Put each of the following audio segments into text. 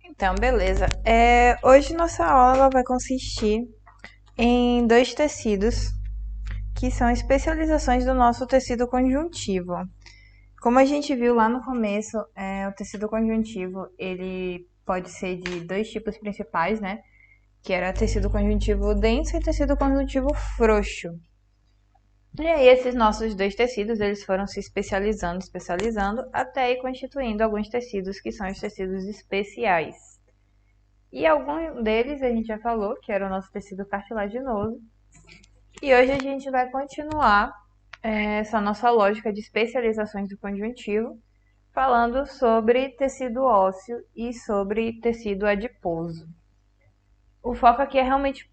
Então, beleza. Hoje nossa aula vai consistir em dois tecidos que são especializações do nosso tecido conjuntivo. Como a gente viu lá no começo, o tecido conjuntivo ele pode ser de dois tipos principais, né? Que era tecido conjuntivo denso e tecido conjuntivo frouxo. E aí esses nossos dois tecidos eles foram se especializando, até ir constituindo alguns tecidos que são os tecidos especiais. E algum deles a gente já falou, que era o nosso tecido cartilaginoso. E hoje a gente vai continuar essa nossa lógica de especializações do conjuntivo, falando sobre tecido ósseo e sobre tecido adiposo. O foco aqui é realmente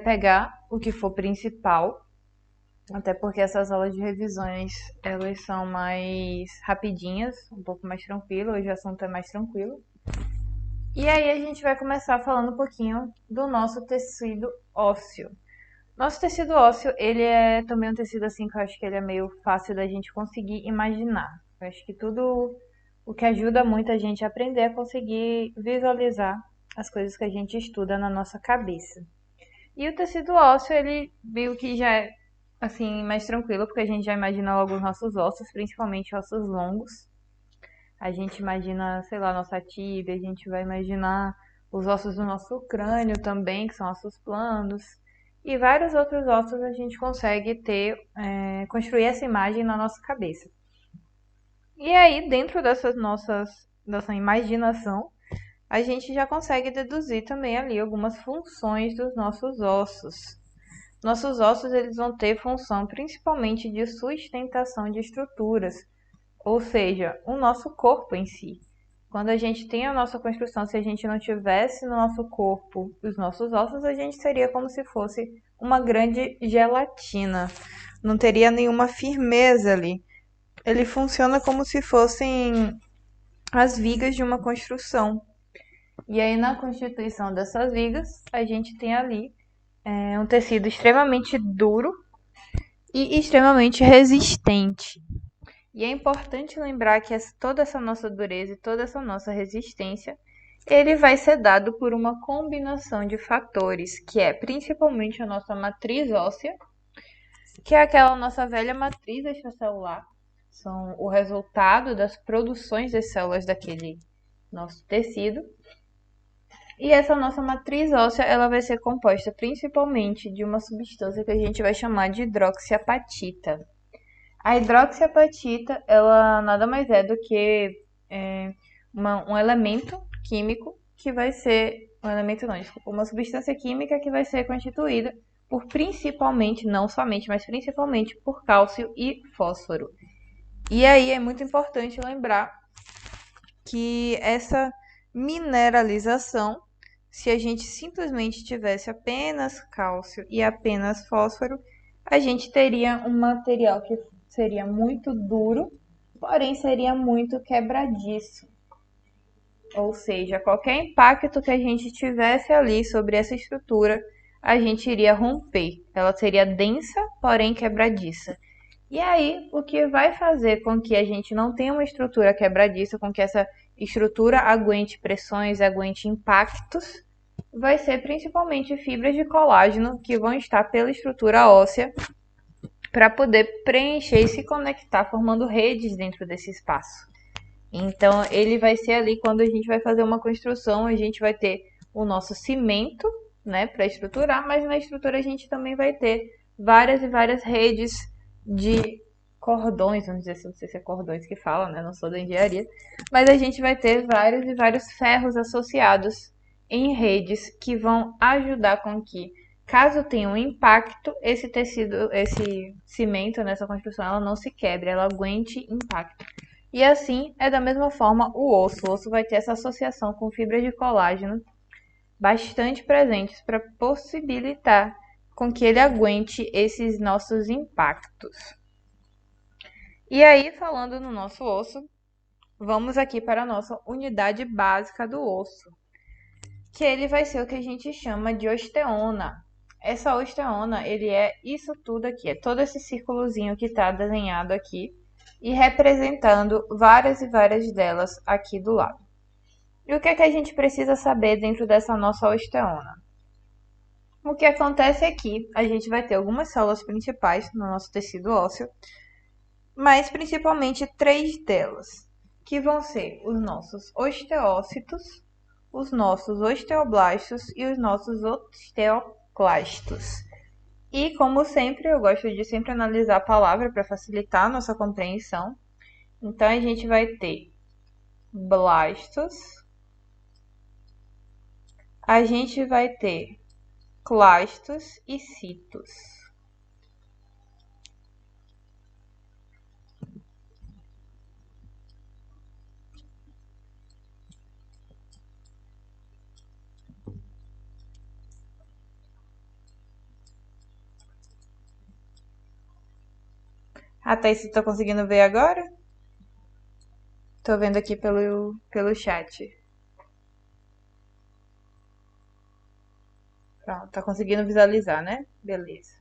pegar o que for principal, até porque essas aulas de revisões elas são mais rapidinhas, um pouco mais tranquilo, hoje o assunto é mais tranquilo. E aí a gente vai começar falando um pouquinho do nosso tecido ósseo. Nosso tecido ósseo, ele é também um tecido assim que eu acho que ele é meio fácil da gente conseguir imaginar. Eu acho que tudo o que ajuda muito a gente a aprender é conseguir visualizar as coisas que a gente estuda na nossa cabeça. E o tecido ósseo, ele meio que já é assim mais tranquilo, porque a gente já imagina logo os nossos ossos, principalmente ossos longos. A gente imagina, sei lá, nossa tíbia, a gente vai imaginar os ossos do nosso crânio também, que são ossos planos. E vários outros ossos a gente consegue construir essa imagem na nossa cabeça. E aí, dentro dessa imaginação, a gente já consegue deduzir também ali algumas funções dos nossos ossos. Nossos ossos eles vão ter função principalmente de sustentação de estruturas, ou seja, o nosso corpo em si. Quando a gente tem a nossa construção, se a gente não tivesse no nosso corpo os nossos ossos, a gente seria como se fosse uma grande gelatina. Não teria nenhuma firmeza ali. Ele funciona como se fossem as vigas de uma construção. E aí, na constituição dessas vigas, a gente tem ali um tecido extremamente duro e extremamente resistente. E é importante lembrar que toda essa nossa dureza e toda essa nossa resistência, ele vai ser dado por uma combinação de fatores, que é principalmente a nossa matriz óssea, que é aquela nossa velha matriz extracelular, são o resultado das produções de células daquele nosso tecido. E essa nossa matriz óssea, ela vai ser composta principalmente de uma substância que a gente vai chamar de hidroxiapatita. A hidroxiapatita, ela nada mais é do que um elemento químico que vai ser... Um elemento não, desculpa. Uma substância química que vai ser constituída por principalmente, não somente, mas principalmente por cálcio e fósforo. E aí é muito importante lembrar que essa mineralização, se a gente simplesmente tivesse apenas cálcio e apenas fósforo, a gente teria um material que seria muito duro, porém seria muito quebradiço. Ou seja, qualquer impacto que a gente tivesse ali sobre essa estrutura, a gente iria romper. Ela seria densa, porém quebradiça. E aí, o que vai fazer com que a gente não tenha uma estrutura quebradiça, com que essa estrutura aguente pressões, aguente impactos, vai ser principalmente fibras de colágeno que vão estar pela estrutura óssea para poder preencher e se conectar, formando redes dentro desse espaço. Então, ele vai ser ali quando a gente vai fazer uma construção, a gente vai ter o nosso cimento, né, para estruturar, mas na estrutura a gente também vai ter várias e várias redes de cordões, vamos dizer assim, não sei se é cordões que fala, né, não sou da engenharia, mas a gente vai ter vários e vários ferros associados em redes que vão ajudar com que, caso tenha um impacto, esse tecido, esse cimento nessa construção, ela não se quebre, ela aguente impacto. E assim, é da mesma forma o osso. O osso vai ter essa associação com fibras de colágeno bastante presentes para possibilitar com que ele aguente esses nossos impactos. E aí, falando no nosso osso, vamos aqui para a nossa unidade básica do osso, que ele vai ser o que a gente chama de osteona. Essa osteona, ele é isso tudo aqui, é todo esse círculozinho que está desenhado aqui, e representando várias e várias delas aqui do lado. E o que é que a gente precisa saber dentro dessa nossa osteona? O que acontece é que a gente vai ter algumas células principais no nosso tecido ósseo, mas principalmente três delas, que vão ser os nossos osteócitos, os nossos osteoblastos e os nossos osteoclastos. E como sempre, eu gosto de sempre analisar a palavra para facilitar a nossa compreensão. Então a gente vai ter blastos, a gente vai ter clastos e citos. Até se tá conseguindo ver agora? Tô vendo aqui pelo chat. Pronto, tá conseguindo visualizar, né? Beleza.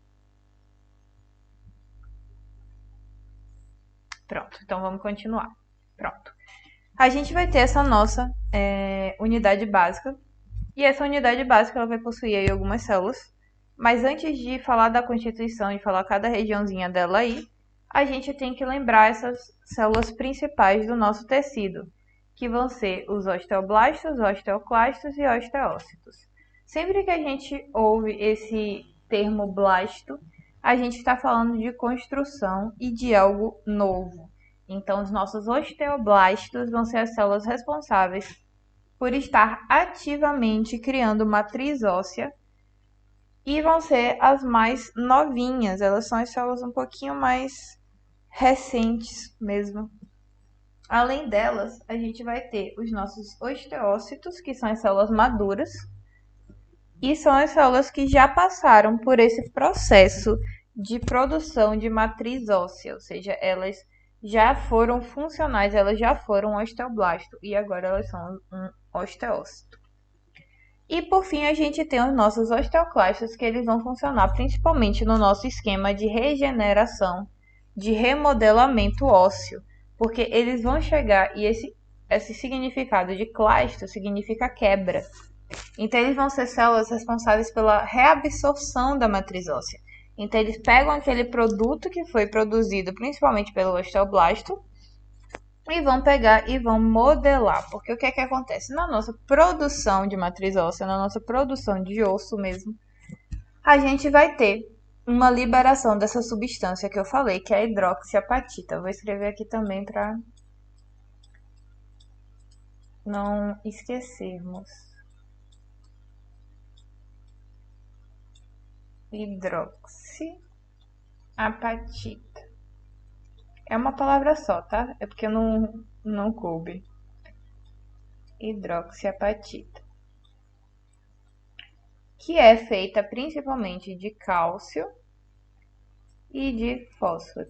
Pronto, então vamos continuar. Pronto. A gente vai ter essa nossa unidade básica. E essa unidade básica ela vai possuir aí algumas células. Mas antes de falar da constituição, de falar cada regiãozinha dela aí, a gente tem que lembrar essas células principais do nosso tecido, que vão ser os osteoblastos, osteoclastos e osteócitos. Sempre que a gente ouve esse termo blasto, a gente está falando de construção e de algo novo. Então, os nossos osteoblastos vão ser as células responsáveis por estar ativamente criando matriz óssea e vão ser as mais novinhas. Elas são as células um pouquinho mais recentes mesmo. Além delas, a gente vai ter os nossos osteócitos, que são as células maduras, e são as células que já passaram por esse processo de produção de matriz óssea, ou seja, elas já foram funcionais, elas já foram osteoblasto e agora elas são um osteócito. E por fim a gente tem os nossos osteoclastos, que eles vão funcionar principalmente no nosso esquema de regeneração, de remodelamento ósseo, porque eles vão chegar e esse significado de clasto significa quebra. Então eles vão ser células responsáveis pela reabsorção da matriz óssea. Então eles pegam aquele produto que foi produzido principalmente pelo osteoblasto e vão pegar e vão modelar. Porque o que é que acontece? Na nossa produção de matriz óssea, na nossa produção de osso mesmo, a gente vai ter uma liberação dessa substância que eu falei, que é a hidroxiapatita. Eu vou escrever aqui também para não esquecermos. Hidroxiapatita. É uma palavra só, tá? É porque não coube. Hidroxiapatita. Que é feita principalmente de cálcio e de fósforo.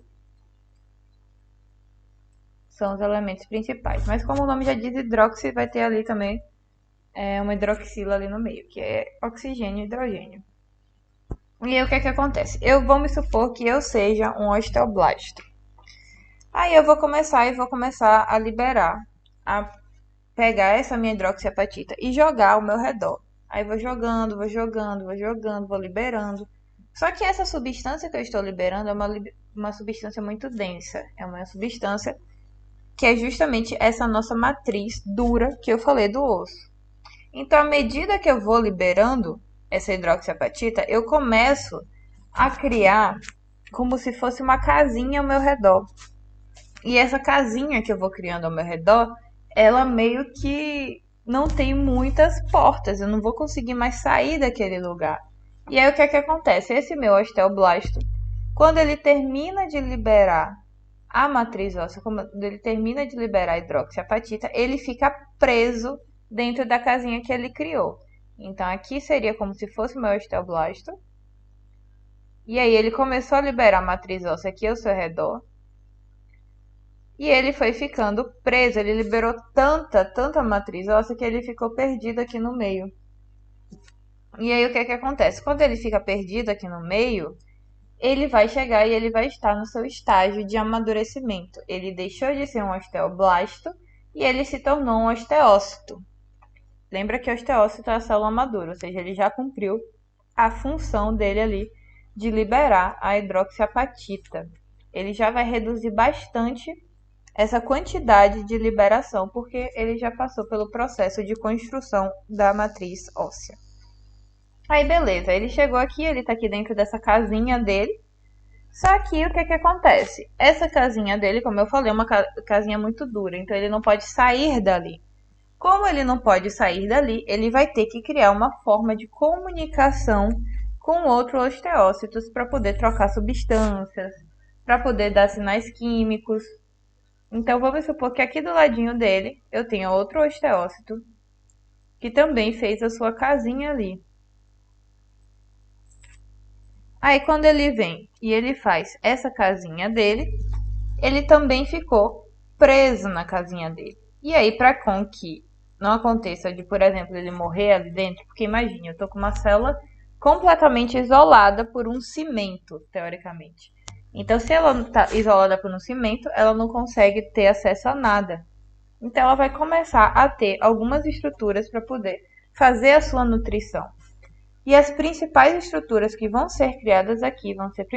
São os elementos principais. Mas como o nome já diz, hidroxi vai ter ali também uma hidroxila ali no meio, que é oxigênio e hidrogênio. E aí o que é que acontece? Vou me supor que eu seja um osteoblasto. Aí eu vou começar a liberar, a pegar essa minha hidroxiapatita e jogar ao meu redor. Aí vou jogando, vou liberando. Só que essa substância que eu estou liberando é uma substância muito densa. É uma substância que é justamente essa nossa matriz dura que eu falei do osso. Então, à medida que eu vou liberando essa hidroxiapatita, eu começo a criar como se fosse uma casinha ao meu redor. E essa casinha que eu vou criando ao meu redor, ela meio que não tem muitas portas. Eu não vou conseguir mais sair daquele lugar. E aí o que é que acontece? Esse meu osteoblasto, quando ele termina de liberar a matriz óssea, quando ele termina de liberar a hidroxiapatita, ele fica preso dentro da casinha que ele criou. Então aqui seria como se fosse o meu osteoblasto. E aí ele começou a liberar a matriz óssea aqui ao seu redor. E ele foi ficando preso, ele liberou tanta matriz óssea que ele ficou perdido aqui no meio. E aí o que é que acontece? Quando ele fica perdido aqui no meio, ele vai chegar e ele vai estar no seu estágio de amadurecimento. Ele deixou de ser um osteoblasto e ele se tornou um osteócito. Lembra que o osteócito é a célula madura, ou seja, ele já cumpriu a função dele ali de liberar a hidroxiapatita. Ele já vai reduzir bastante essa quantidade de liberação, porque ele já passou pelo processo de construção da matriz óssea. Aí beleza, ele chegou aqui, ele tá aqui dentro dessa casinha dele. Só que o que que acontece? Essa casinha dele, como eu falei, é uma casinha muito dura, então ele não pode sair dali. Como ele não pode sair dali, ele vai ter que criar uma forma de comunicação com outros osteócitos para poder trocar substâncias, para poder dar sinais químicos. Então vamos supor que aqui do ladinho dele eu tenha outro osteócito que também fez a sua casinha ali. Aí quando ele vem e ele faz essa casinha dele, ele também ficou preso na casinha dele. E aí, para com que não aconteça de, por exemplo, ele morrer ali dentro, porque imagine, eu tô com uma célula completamente isolada por um cimento, teoricamente. Então, se ela está isolada por um cimento, ela não consegue ter acesso a nada. Então, ela vai começar a ter algumas estruturas para poder fazer a sua nutrição. E as principais estruturas que vão ser criadas aqui vão ser,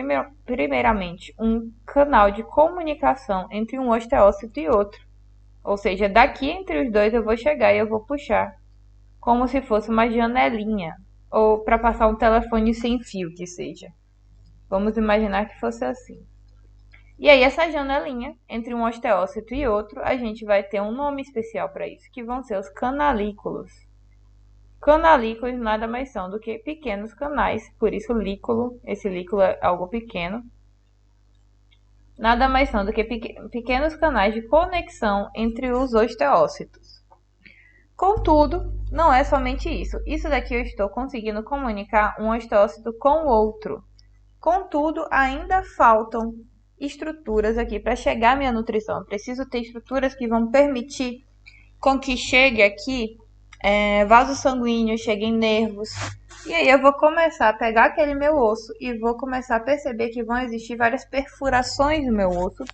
primeiramente, um canal de comunicação entre um osteócito e outro. Ou seja, daqui entre os dois eu vou chegar e eu vou puxar como se fosse uma janelinha, ou para passar um telefone sem fio, que seja. Vamos imaginar que fosse assim. E aí, essa janelinha entre um osteócito e outro, a gente vai ter um nome especial para isso, que vão ser os canalículos. Canalículos nada mais são do que pequenos canais, por isso lículo, esse lículo é algo pequeno. Nada mais são do que pequenos canais de conexão entre os osteócitos. Contudo, não é somente isso. Isso daqui eu estou conseguindo comunicar um osteócito com o outro. Contudo, ainda faltam estruturas aqui para chegar à minha nutrição. Eu preciso ter estruturas que vão permitir com que chegue aqui vasos sanguíneos, cheguem nervos. E aí eu vou começar a pegar aquele meu osso e vou começar a perceber que vão existir várias perfurações no meu osso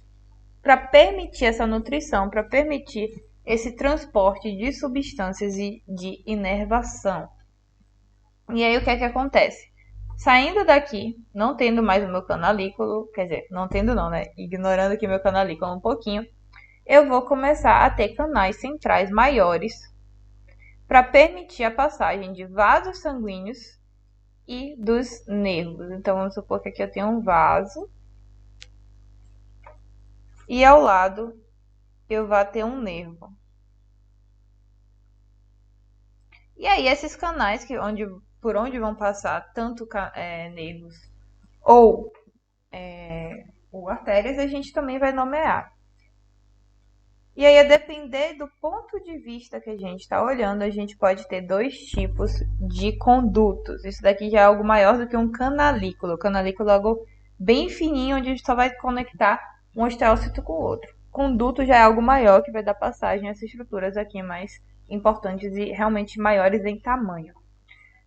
para permitir essa nutrição, para permitir esse transporte de substâncias e de inervação. E aí o que é que acontece? Saindo daqui, não tendo mais o meu canalículo, quer dizer, não tendo não, né? Ignorando aqui meu canalículo um pouquinho, eu vou começar a ter canais centrais maiores para permitir a passagem de vasos sanguíneos e dos nervos. Então vamos supor que aqui eu tenho um vaso e ao lado eu vou ter um nervo. E aí esses canais por onde vão passar tanto nervos ou artérias, a gente também vai nomear. E aí, a depender do ponto de vista que a gente está olhando, a gente pode ter dois tipos de condutos. Isso daqui já é algo maior do que um canalículo. O canalículo é algo bem fininho, onde a gente só vai conectar um osteócito com o outro. Conduto já é algo maior, que vai dar passagem a essas estruturas aqui mais importantes e realmente maiores em tamanho.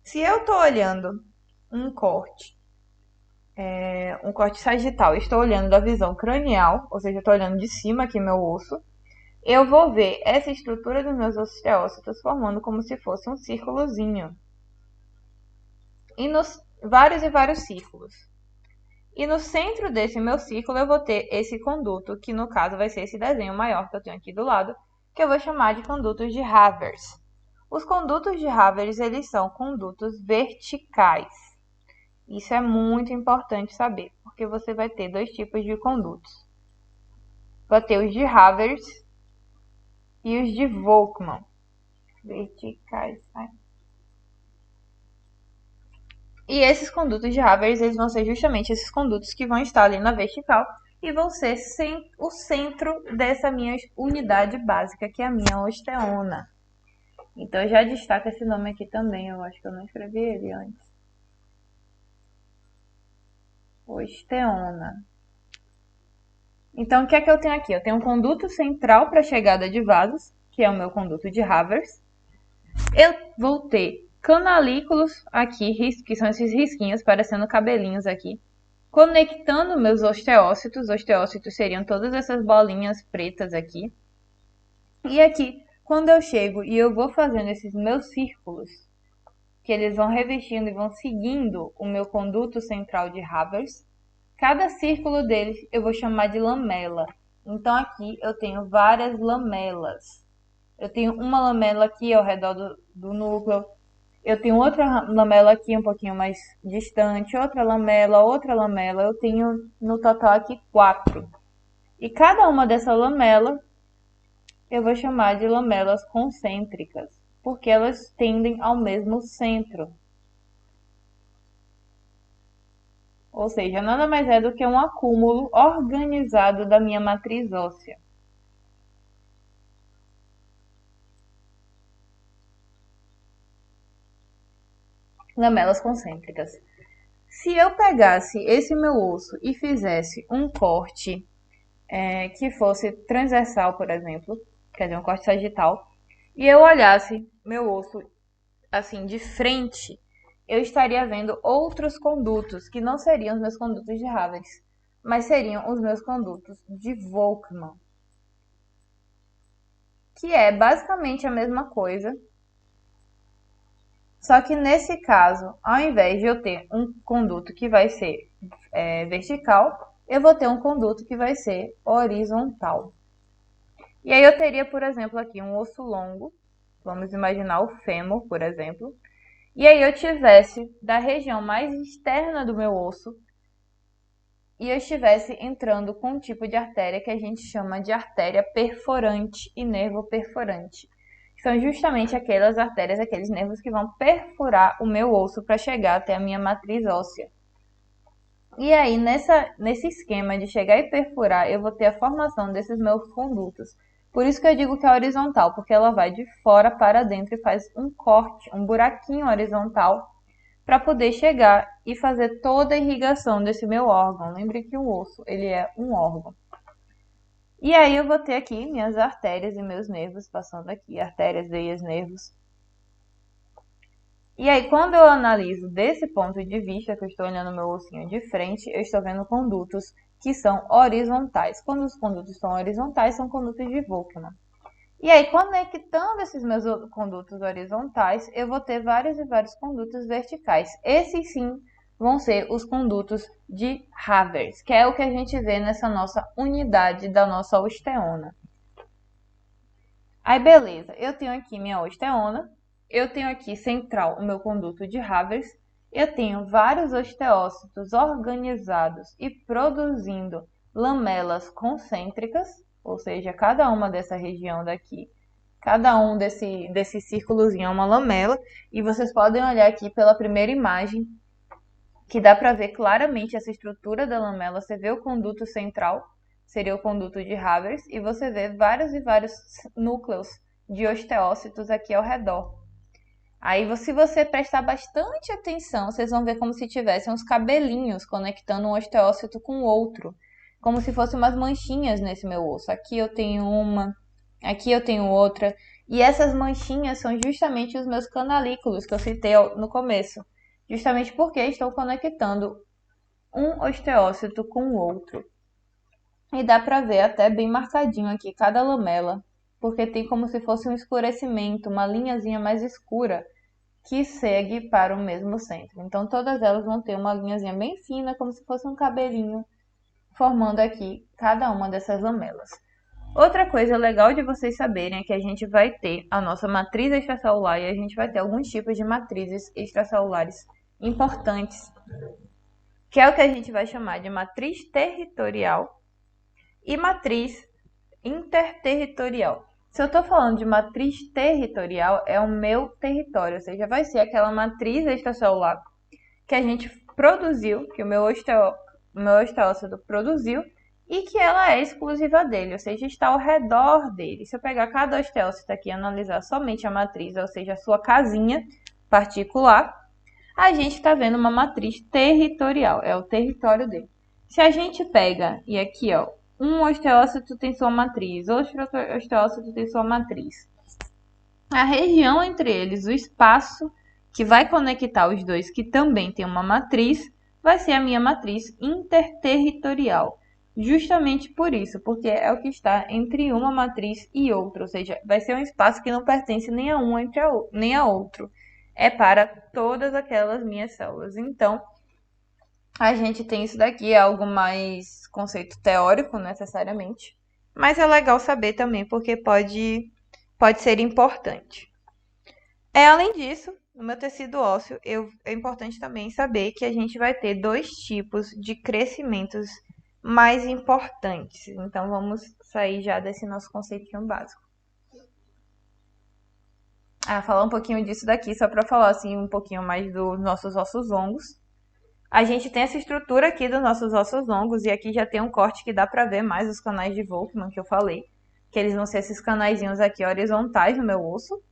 Se eu estou olhando um corte sagital, estou olhando da visão cranial, ou seja, estou olhando de cima aqui meu osso, eu vou ver essa estrutura dos meus osteócitos formando como se fosse um círculozinho. E nos vários e vários círculos. E no centro desse meu círculo eu vou ter esse conduto, que no caso vai ser esse desenho maior que eu tenho aqui do lado, que eu vou chamar de condutos de Havers. Os condutos de Havers, eles são condutos verticais. Isso é muito importante saber, porque você vai ter dois tipos de condutos. Vai ter os de Havers e os de Volkmann. Verticais, né? E esses condutos de Havers, eles vão ser justamente esses condutos que vão estar ali na vertical e vão ser o centro dessa minha unidade básica, que é a minha osteona. Então, eu já destaco esse nome aqui também, eu acho que eu não escrevi ele antes. Osteona. Então, o que é que eu tenho aqui? Eu tenho um conduto central para a chegada de vasos, que é o meu conduto de Havers. Eu vou ter canalículos aqui, que são esses risquinhos parecendo cabelinhos aqui, conectando meus osteócitos. Osteócitos seriam todas essas bolinhas pretas aqui. E aqui, Quando eu chego e eu vou fazendo esses meus círculos, que eles vão revestindo e vão seguindo o meu conduto central de Habermas, cada círculo deles eu vou chamar de lamela. Então aqui eu tenho várias lamelas. Eu tenho uma lamela aqui ao redor do núcleo. Eu tenho outra lamela aqui um pouquinho mais distante, outra lamela. Eu tenho no total aqui 4. E cada uma dessa lamela eu vou chamar de lamelas concêntricas, porque elas tendem ao mesmo centro. Ou seja, nada mais é do que um acúmulo organizado da minha matriz óssea. Lamelas concêntricas. Se eu pegasse esse meu osso e fizesse um corte que fosse transversal, por exemplo, quer dizer, um corte sagital, e eu olhasse meu osso assim de frente, eu estaria vendo outros condutos que não seriam os meus condutos de Havertz, mas seriam os meus condutos de Volkmann, que é basicamente a mesma coisa, só que nesse caso, ao invés de eu ter um conduto que vai ser vertical, eu vou ter um conduto que vai ser horizontal. E aí eu teria, por exemplo, aqui um osso longo, vamos imaginar o fêmur, por exemplo, e aí eu tivesse da região mais externa do meu osso e eu estivesse entrando com um tipo de artéria que a gente chama de artéria perforante e nervo perforante. São justamente aquelas artérias, aqueles nervos que vão perfurar o meu osso para chegar até a minha matriz óssea. E aí, nesse esquema de chegar e perfurar, eu vou ter a formação desses meus condutos. Por isso que eu digo que é horizontal, porque ela vai de fora para dentro e faz um corte, um buraquinho horizontal, para poder chegar e fazer toda a irrigação desse meu órgão. Lembre que o osso, ele é um órgão. E aí eu vou ter aqui minhas artérias e meus nervos passando aqui, artérias, veias, nervos. E aí quando eu analiso desse ponto de vista, que eu estou olhando meu ossinho de frente, eu estou vendo condutos que são horizontais. Quando os condutos são horizontais, são condutos de Volkmann. E aí, conectando esses meus condutos horizontais, eu vou ter vários e vários condutos verticais. Esses sim vão ser os condutos de Havertz, que é o que a gente vê nessa nossa unidade da nossa osteona. Aí, beleza, eu tenho aqui minha osteona, eu tenho aqui central o meu conduto de Havertz, eu tenho vários osteócitos organizados e produzindo lamelas concêntricas, ou seja, cada uma dessa região daqui, cada um desse círculozinho é uma lamela, e vocês podem olhar aqui pela primeira imagem, que dá para ver claramente essa estrutura da lamela. Você vê o conduto central, seria o conduto de Havertz, e você vê vários e vários núcleos de osteócitos aqui ao redor. Aí, se você prestar bastante atenção, vocês vão ver como se tivessem uns cabelinhos conectando um osteócito com o outro, como se fossem umas manchinhas nesse meu osso. Aqui eu tenho uma, aqui eu tenho outra, e essas manchinhas são justamente os meus canalículos que eu citei no começo, justamente porque estão conectando um osteócito com o outro. E dá para ver até bem marcadinho aqui cada lamela, porque tem como se fosse um escurecimento, uma linhazinha mais escura que segue para o mesmo centro. Então todas elas vão ter uma linhazinha bem fina, como se fosse um cabelinho, formando aqui cada uma dessas lamelas. Outra coisa legal de vocês saberem é que a gente vai ter a nossa matriz extracelular e a gente vai ter alguns tipos de matrizes extracelulares importantes, que é o que a gente vai chamar de matriz territorial e matriz interterritorial. Se eu estou falando de matriz territorial, é o meu território, ou seja, vai ser aquela matriz extracelular que a gente produziu, que o meu osteócito produziu, e que ela é exclusiva dele, ou seja, está ao redor dele. Se eu pegar cada osteócito aqui e analisar somente a matriz, ou seja, a sua casinha particular, a gente está vendo uma matriz territorial, é o território dele. Se a gente pega, e aqui, ó, um osteócito tem sua matriz, outro osteócito tem sua matriz. A região entre eles, o espaço que vai conectar os dois, que também tem uma matriz, vai ser a minha matriz interterritorial. justamente por isso, porque é o que está entre uma matriz e outra, ou seja, vai ser um espaço que não pertence nem a um nem a outro. É para todas aquelas minhas células. Então, a gente tem isso daqui, é algo mais conceito teórico, necessariamente, mas é legal saber também, porque pode ser importante. Além disso, no meu tecido ósseo, é importante também saber que a gente vai ter dois tipos de crescimentos mais importantes. Então, vamos sair já desse nosso conceitinho básico. Falar um pouquinho disso daqui, só para falar assim um pouquinho mais dos nossos ossos longos. A gente tem essa estrutura aqui dos nossos ossos longos, e aqui já tem um corte que dá para ver mais os canais de Volkmann que eu falei, que eles vão ser esses canaizinhos aqui horizontais no meu osso.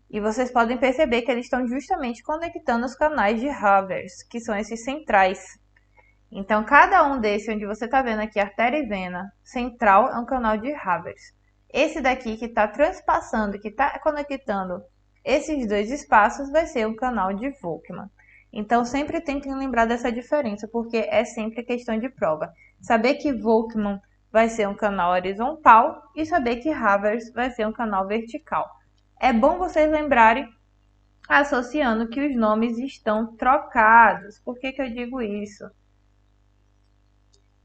E vocês podem perceber que eles estão justamente conectando os canais de Havers, que são esses centrais. Então, cada um desse, onde você está vendo aqui artéria e vena, central é um canal de Havers. Esse daqui que está transpassando, que está conectando esses dois espaços, vai ser um canal de Volkmann. Então, sempre tentem lembrar dessa diferença, porque é sempre questão de prova. Saber que Volkmann vai ser um canal horizontal e saber que Havers vai ser um canal vertical. É bom vocês lembrarem, associando que os nomes estão trocados. Por que eu digo isso?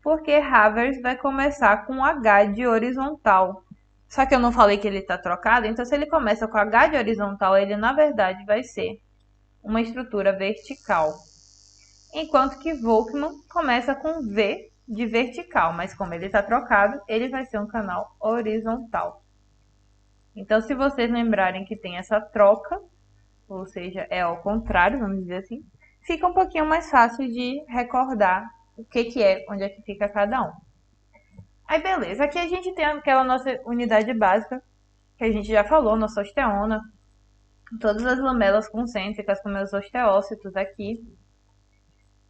Porque Havers vai começar com H de horizontal. Só que eu não falei que ele está trocado, então se ele começa com H de horizontal, ele na verdade vai ser uma estrutura vertical. Enquanto que Volkmann começa com V de vertical, mas como ele está trocado, ele vai ser um canal horizontal. Então, se vocês lembrarem que tem essa troca, ou seja, é ao contrário, vamos dizer assim, fica um pouquinho mais fácil de recordar o que é, onde é que fica cada um. Aí, beleza. Aqui a gente tem aquela nossa unidade básica, que a gente já falou, nossa osteona, todas as lamelas concêntricas com meus osteócitos aqui.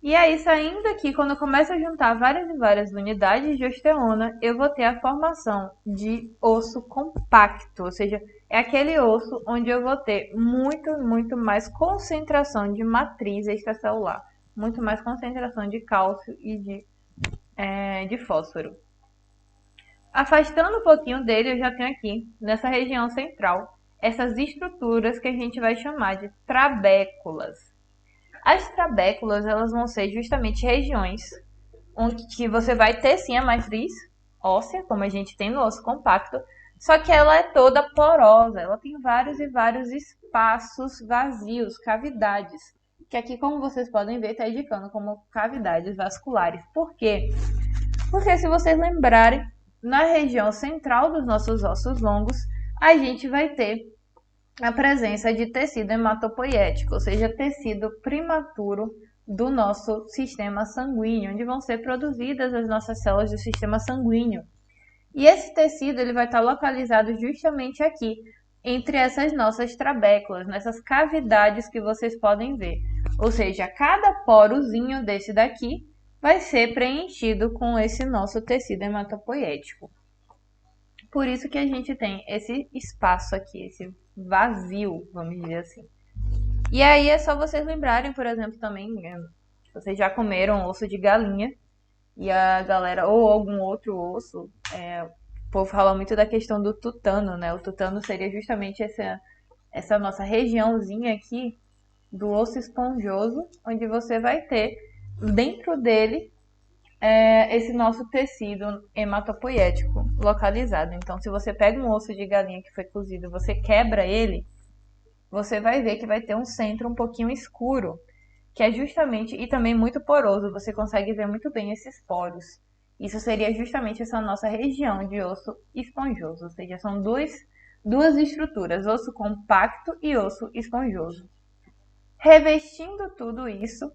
E aí, saindo aqui, quando eu começo a juntar várias e várias unidades de osteona, eu vou ter a formação de osso compacto, ou seja, é aquele osso onde eu vou ter muito mais concentração de matriz extracelular, muito mais concentração de cálcio e de fósforo. Afastando um pouquinho dele, eu já tenho aqui, nessa região central, essas estruturas que a gente vai chamar de trabéculas. As trabéculas, elas vão ser justamente regiões onde que você vai ter sim a matriz óssea, como a gente tem no osso compacto, só que ela é toda porosa, ela tem vários e vários espaços vazios, cavidades, que aqui, como vocês podem ver, está indicando como cavidades vasculares. Por quê? Porque se vocês lembrarem, na região central dos nossos ossos longos, a gente vai ter a presença de tecido hematopoético, ou seja, tecido prematuro do nosso sistema sanguíneo, onde vão ser produzidas as nossas células do sistema sanguíneo. E esse tecido ele vai estar localizado justamente aqui, entre essas nossas trabéculas, nessas cavidades que vocês podem ver. Ou seja, cada porozinho desse daqui vai ser preenchido com esse nosso tecido hematopoético. Por isso que a gente tem esse espaço aqui, esse vazio, vamos dizer assim. E aí é só vocês lembrarem, por exemplo, também, vocês já comeram osso de galinha, e a galera, ou algum outro osso, o povo fala muito da questão do tutano, né? O tutano seria justamente essa nossa regiãozinha aqui do osso esponjoso, onde você vai ter dentro dele esse nosso tecido hematopoético localizado. Então, se você pega um osso de galinha que foi cozido, você quebra ele, você vai ver que vai ter um centro um pouquinho escuro, que é justamente, e também muito poroso, você consegue ver muito bem esses poros. Isso seria justamente essa nossa região de osso esponjoso, ou seja, são duas estruturas, osso compacto e osso esponjoso. Revestindo tudo isso,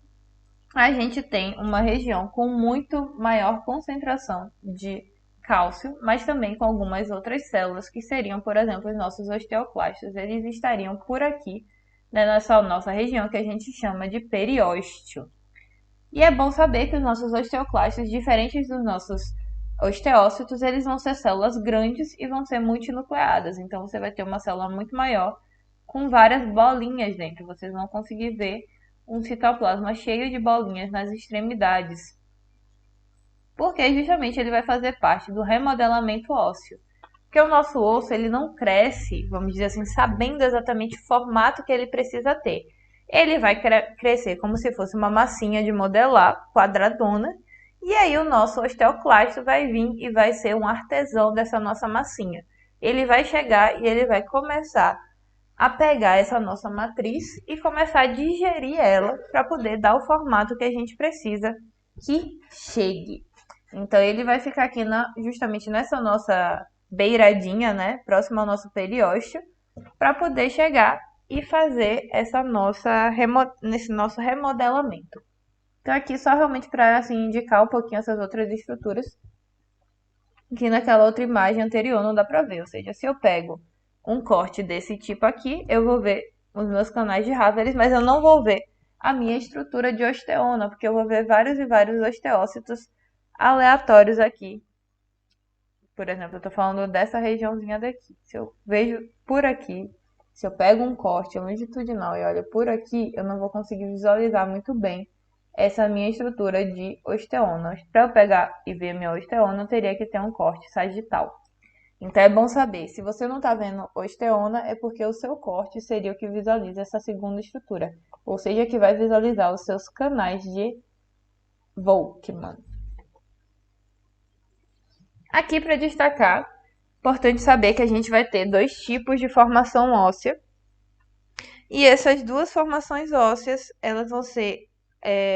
a gente tem uma região com muito maior concentração de cálcio, mas também com algumas outras células que seriam, por exemplo, os nossos osteoclastos. Eles estariam por aqui, nessa nossa região que a gente chama de periósteo. E é bom saber que os nossos osteoclastos, diferentes dos nossos osteócitos, eles vão ser células grandes e vão ser multinucleadas. Então você vai ter uma célula muito maior com várias bolinhas dentro. Vocês vão conseguir ver um citoplasma cheio de bolinhas nas extremidades. porque justamente ele vai fazer parte do remodelamento ósseo. Porque o nosso osso, ele não cresce, vamos dizer assim, sabendo exatamente o formato que ele precisa ter. Ele vai crescer como se fosse uma massinha de modelar, quadradona, e aí o nosso osteoclasto vai vir e vai ser um artesão dessa nossa massinha. Ele vai chegar e ele vai começar a pegar essa nossa matriz e começar a digerir ela para poder dar o formato que a gente precisa que chegue. Então ele vai ficar aqui justamente nessa nossa beiradinha, né, próximo ao nosso periósteo, para poder chegar e fazer nesse nosso remodelamento. Então aqui só realmente para assim indicar um pouquinho essas outras estruturas que naquela outra imagem anterior não dá para ver. Ou seja, se eu pego um corte desse tipo aqui, eu vou ver os meus canais de Haveres, mas eu não vou ver a minha estrutura de osteona, porque eu vou ver vários e vários osteócitos aleatórios aqui. Por exemplo, eu estou falando dessa regiãozinha daqui. Se eu vejo por aqui, se eu pego um corte longitudinal e olho por aqui, eu não vou conseguir visualizar muito bem essa minha estrutura de osteona. Para eu pegar e ver minha osteona, eu teria que ter um corte sagital. Então é bom saber, se você não está vendo osteona, é porque o seu corte seria o que visualiza essa segunda estrutura. Ou seja, que vai visualizar os seus canais de Volkmann. Aqui para destacar, importante saber que a gente vai ter dois tipos de formação óssea. E essas duas formações ósseas, elas vão ser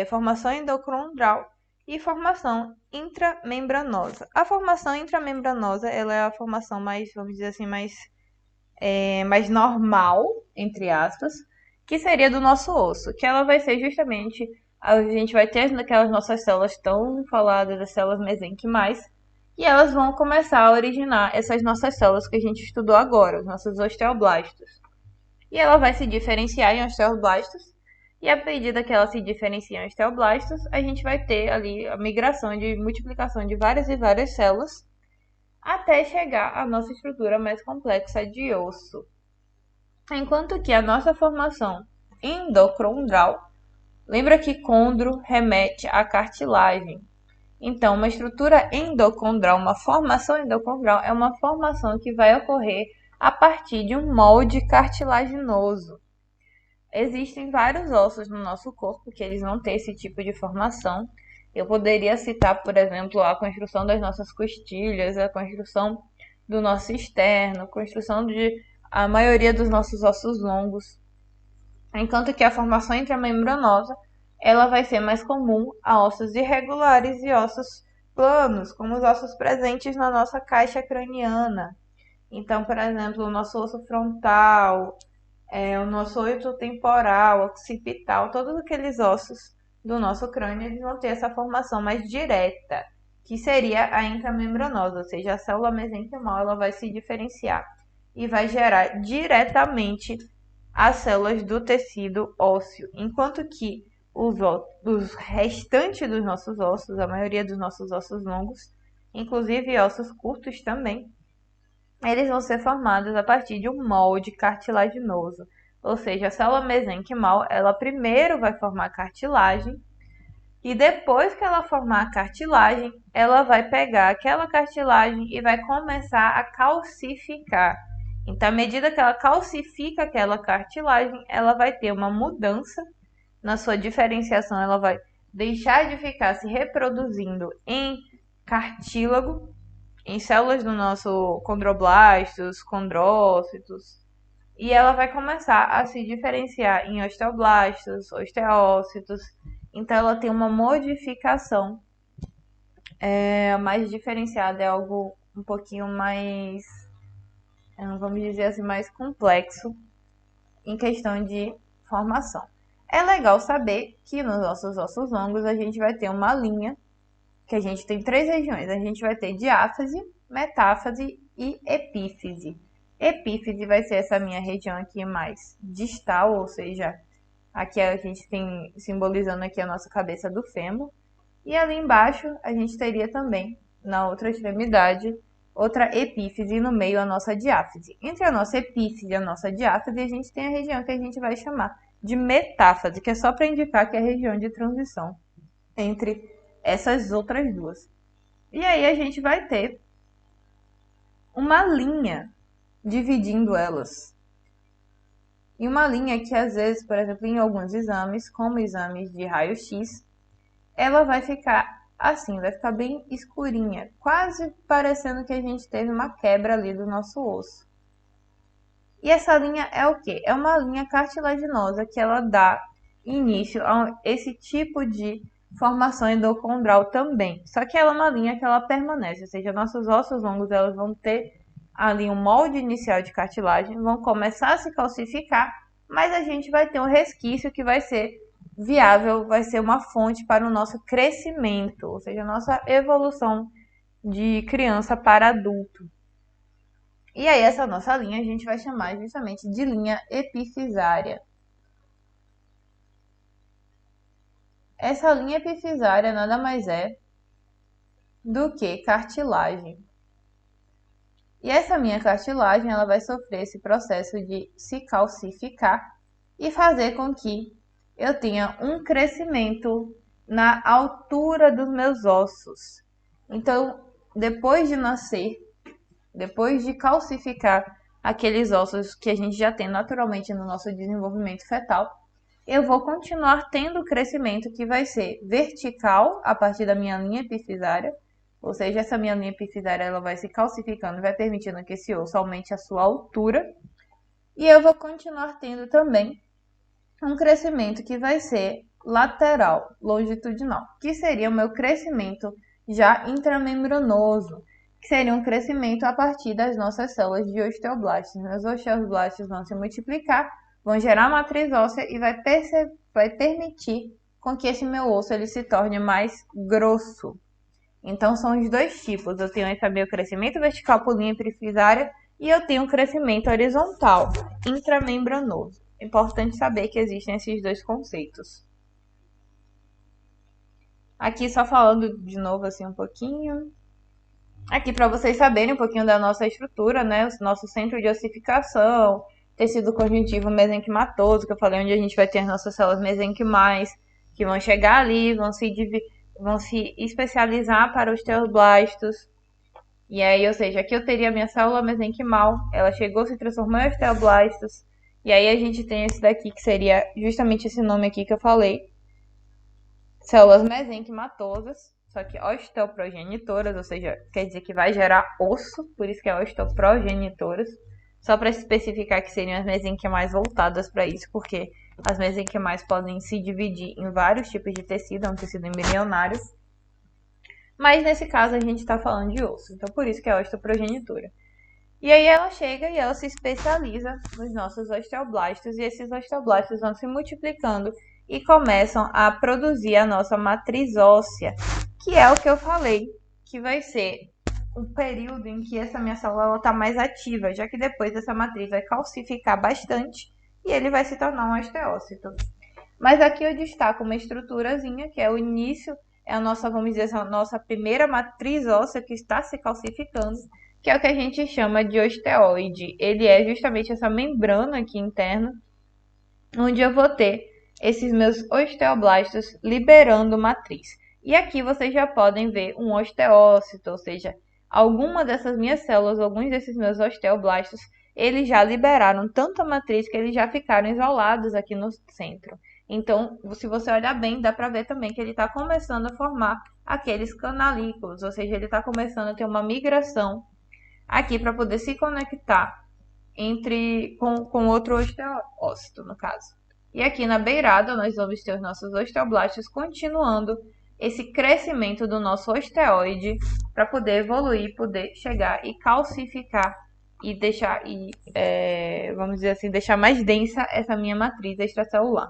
formação endocondral e formação intramembranosa. A formação intramembranosa, ela é a formação mais, vamos dizer assim, mais normal, entre aspas, que seria do nosso osso, que ela vai ser justamente, a gente vai ter aquelas nossas células tão faladas, as células mesenquimais, e elas vão começar a originar essas nossas células que a gente estudou agora, os nossos osteoblastos. E ela vai se diferenciar em osteoblastos, e à medida que ela se diferencia em osteoblastos, a gente vai ter ali a migração de multiplicação de várias e várias células, até chegar à nossa estrutura mais complexa de osso. Enquanto que a nossa formação endocondral, lembra que condro remete à cartilagem. Então, uma estrutura endocondral, uma formação endocondral, é uma formação que vai ocorrer a partir de um molde cartilaginoso. Existem vários ossos no nosso corpo que eles não têm esse tipo de formação. Eu poderia citar, por exemplo, a construção das nossas costilhas, a construção do nosso externo, a construção de a maioria dos nossos ossos longos. Enquanto que a formação intramembranosa, ela vai ser mais comum a ossos irregulares e ossos planos, como os ossos presentes na nossa caixa craniana. Então, por exemplo, o nosso osso frontal, o nosso oito temporal, occipital, todos aqueles ossos do nosso crânio, eles vão ter essa formação mais direta, que seria a intramembranosa, ou seja, a célula mesenquimal ela vai se diferenciar e vai gerar diretamente as células do tecido ósseo, enquanto que os restantes dos nossos ossos, a maioria dos nossos ossos longos, inclusive ossos curtos também, eles vão ser formados a partir de um molde cartilaginoso. Ou seja, a célula mesenquimal, ela primeiro vai formar cartilagem e depois que ela formar a cartilagem, ela vai pegar aquela cartilagem e vai começar a calcificar. Então, à medida que ela calcifica aquela cartilagem, ela vai ter uma mudança na sua diferenciação, ela vai deixar de ficar se reproduzindo em cartílago, em células do nosso condroblastos, condrócitos, e ela vai começar a se diferenciar em osteoblastos, osteócitos. Então ela tem uma modificação mais diferenciada, é algo um pouquinho mais, vamos dizer assim, mais complexo em questão de formação. É legal saber que nos nossos ossos longos a gente vai ter uma linha, que a gente tem três regiões. A gente vai ter diáfise, metáfise e epífise. Epífise vai ser essa minha região aqui mais distal, ou seja, aqui a gente tem simbolizando aqui a nossa cabeça do fêmur. E ali embaixo a gente teria também, na outra extremidade, outra epífise e no meio a nossa diáfise. Entre a nossa epífise e a nossa diáfise, a gente tem a região que a gente vai chamar de metáfase, que é só para indicar que é a região de transição entre essas outras duas. E aí a gente vai ter uma linha dividindo elas. E uma linha que às vezes, por exemplo, em alguns exames, como exames de raio-x, ela vai ficar assim, vai ficar bem escurinha, quase parecendo que a gente teve uma quebra ali do nosso osso. E essa linha é o quê? É uma linha cartilaginosa que ela dá início a esse tipo de formação endocondral também. Só que ela é uma linha que ela permanece, ou seja, nossos ossos longos elas vão ter ali um molde inicial de cartilagem, vão começar a se calcificar, mas a gente vai ter um resquício que vai ser viável, vai ser uma fonte para o nosso crescimento, ou seja, a nossa evolução de criança para adulto. E aí essa nossa linha a gente vai chamar justamente de linha epifisária. Essa linha epifisária nada mais é do que cartilagem. E essa minha cartilagem ela vai sofrer esse processo de se calcificar e fazer com que eu tenha um crescimento na altura dos meus ossos. Então, depois de nascer, depois de calcificar aqueles ossos que a gente já tem naturalmente no nosso desenvolvimento fetal, eu vou continuar tendo crescimento que vai ser vertical a partir da minha linha epifisária, ou seja, essa minha linha epifisária ela vai se calcificando, vai permitindo que esse osso aumente a sua altura, e eu vou continuar tendo também um crescimento que vai ser lateral, longitudinal, que seria o meu crescimento já intramembranoso, que seria um crescimento a partir das nossas células de osteoblastos. Os osteoblastos vão se multiplicar, vão gerar matriz óssea e vai permitir com que esse meu osso ele se torne mais grosso. Então são os dois tipos. Eu tenho esse meu crescimento vertical por linha epifisária e eu tenho um crescimento horizontal, intramembranoso. É importante saber que existem esses dois conceitos. Aqui só falando de novo assim um pouquinho. Aqui para vocês saberem um pouquinho da nossa estrutura, né? O nosso centro de ossificação, tecido conjuntivo mesenquimatoso, que eu falei, onde a gente vai ter as nossas células mesenquimais, que vão chegar ali, vão se especializar para os osteoblastos. E aí, ou seja, aqui eu teria a minha célula mesenquimal, ela chegou, se transformou em osteoblastos. E aí a gente tem esse daqui, que seria justamente esse nome aqui que eu falei. Células mesenquimatosas, só que osteoprogenitoras, ou seja, quer dizer que vai gerar osso, por isso que é osteoprogenitoras. Só para especificar que seriam as mesenquimais voltadas para isso, porque as mesenquimais podem se dividir em vários tipos de tecido, é um tecido embrionário. Mas nesse caso a gente está falando de osso, então por isso que é osteoprogenitora. E aí ela chega e ela se especializa nos nossos osteoblastos, e esses osteoblastos vão se multiplicando e começam a produzir a nossa matriz óssea, que é o que eu falei, que vai ser um período em que essa minha célula está mais ativa, já que depois essa matriz vai calcificar bastante e ele vai se tornar um osteócito. Mas aqui eu destaco uma estruturazinha, que é o início, é a nossa, vamos dizer, a nossa primeira matriz óssea que está se calcificando, que é o que a gente chama de osteoide. Ele é justamente essa membrana aqui interna, onde eu vou ter esses meus osteoblastos liberando matriz. E aqui vocês já podem ver um osteócito, ou seja, alguma dessas minhas células, alguns desses meus osteoblastos, eles já liberaram tanta matriz que eles já ficaram isolados aqui no centro. Então, se você olhar bem, dá para ver também que ele está começando a formar aqueles canalículos, ou seja, ele está começando a ter uma migração aqui para poder se conectar com outro osteócito, no caso. E aqui na beirada nós vamos ter os nossos osteoblastos continuando esse crescimento do nosso osteoide para poder evoluir, poder chegar e calcificar e deixar, vamos dizer assim, deixar mais densa essa minha matriz extracelular.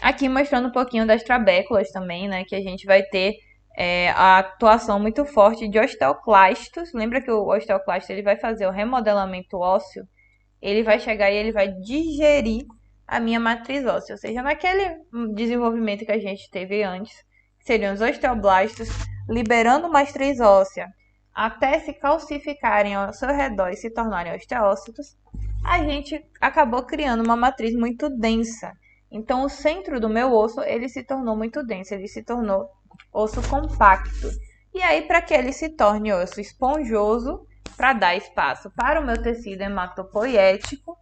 Aqui mostrando um pouquinho das trabéculas também, né, que a gente vai ter a atuação muito forte de osteoclastos. Lembra que o osteoclasto ele vai fazer o remodelamento ósseo? Ele vai chegar e ele vai digerir a minha matriz óssea, ou seja, naquele desenvolvimento que a gente teve antes, que seriam os osteoblastos liberando matriz óssea até se calcificarem ao seu redor e se tornarem osteócitos, a gente acabou criando uma matriz muito densa. Então, o centro do meu osso ele se tornou muito denso, ele se tornou osso compacto. E aí, para que ele se torne osso esponjoso, para dar espaço para o meu tecido hematopoético,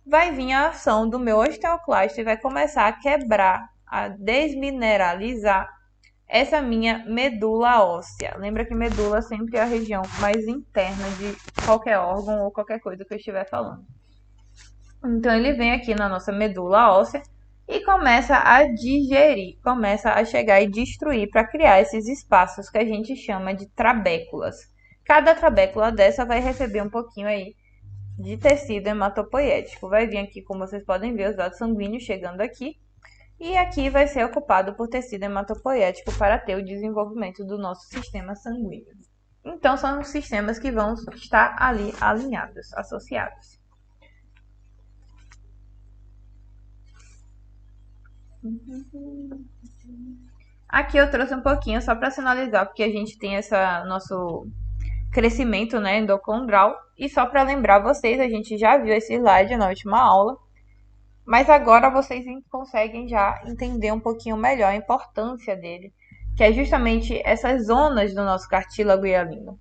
vai vir a ação do meu osteoclasto e vai começar a quebrar, a desmineralizar essa minha medula óssea. Lembra que medula sempre é a região mais interna de qualquer órgão ou qualquer coisa que eu estiver falando. Então ele vem aqui na nossa medula óssea e começa a digerir, começa a chegar e destruir para criar esses espaços que a gente chama de trabéculas. Cada trabécula dessa vai receber um pouquinho aí de tecido hematopoético. Vai vir aqui, como vocês podem ver, os vasos sanguíneos chegando aqui. E aqui vai ser ocupado por tecido hematopoético para ter o desenvolvimento do nosso sistema sanguíneo. Então, são os sistemas que vão estar ali alinhados, associados. Aqui eu trouxe um pouquinho só para sinalizar, porque a gente tem esse nosso crescimento, né, endocondral. E só para lembrar vocês, a gente já viu esse slide na última aula. Mas agora vocês conseguem já entender um pouquinho melhor a importância dele, que é justamente essas zonas do nosso cartílago hialino.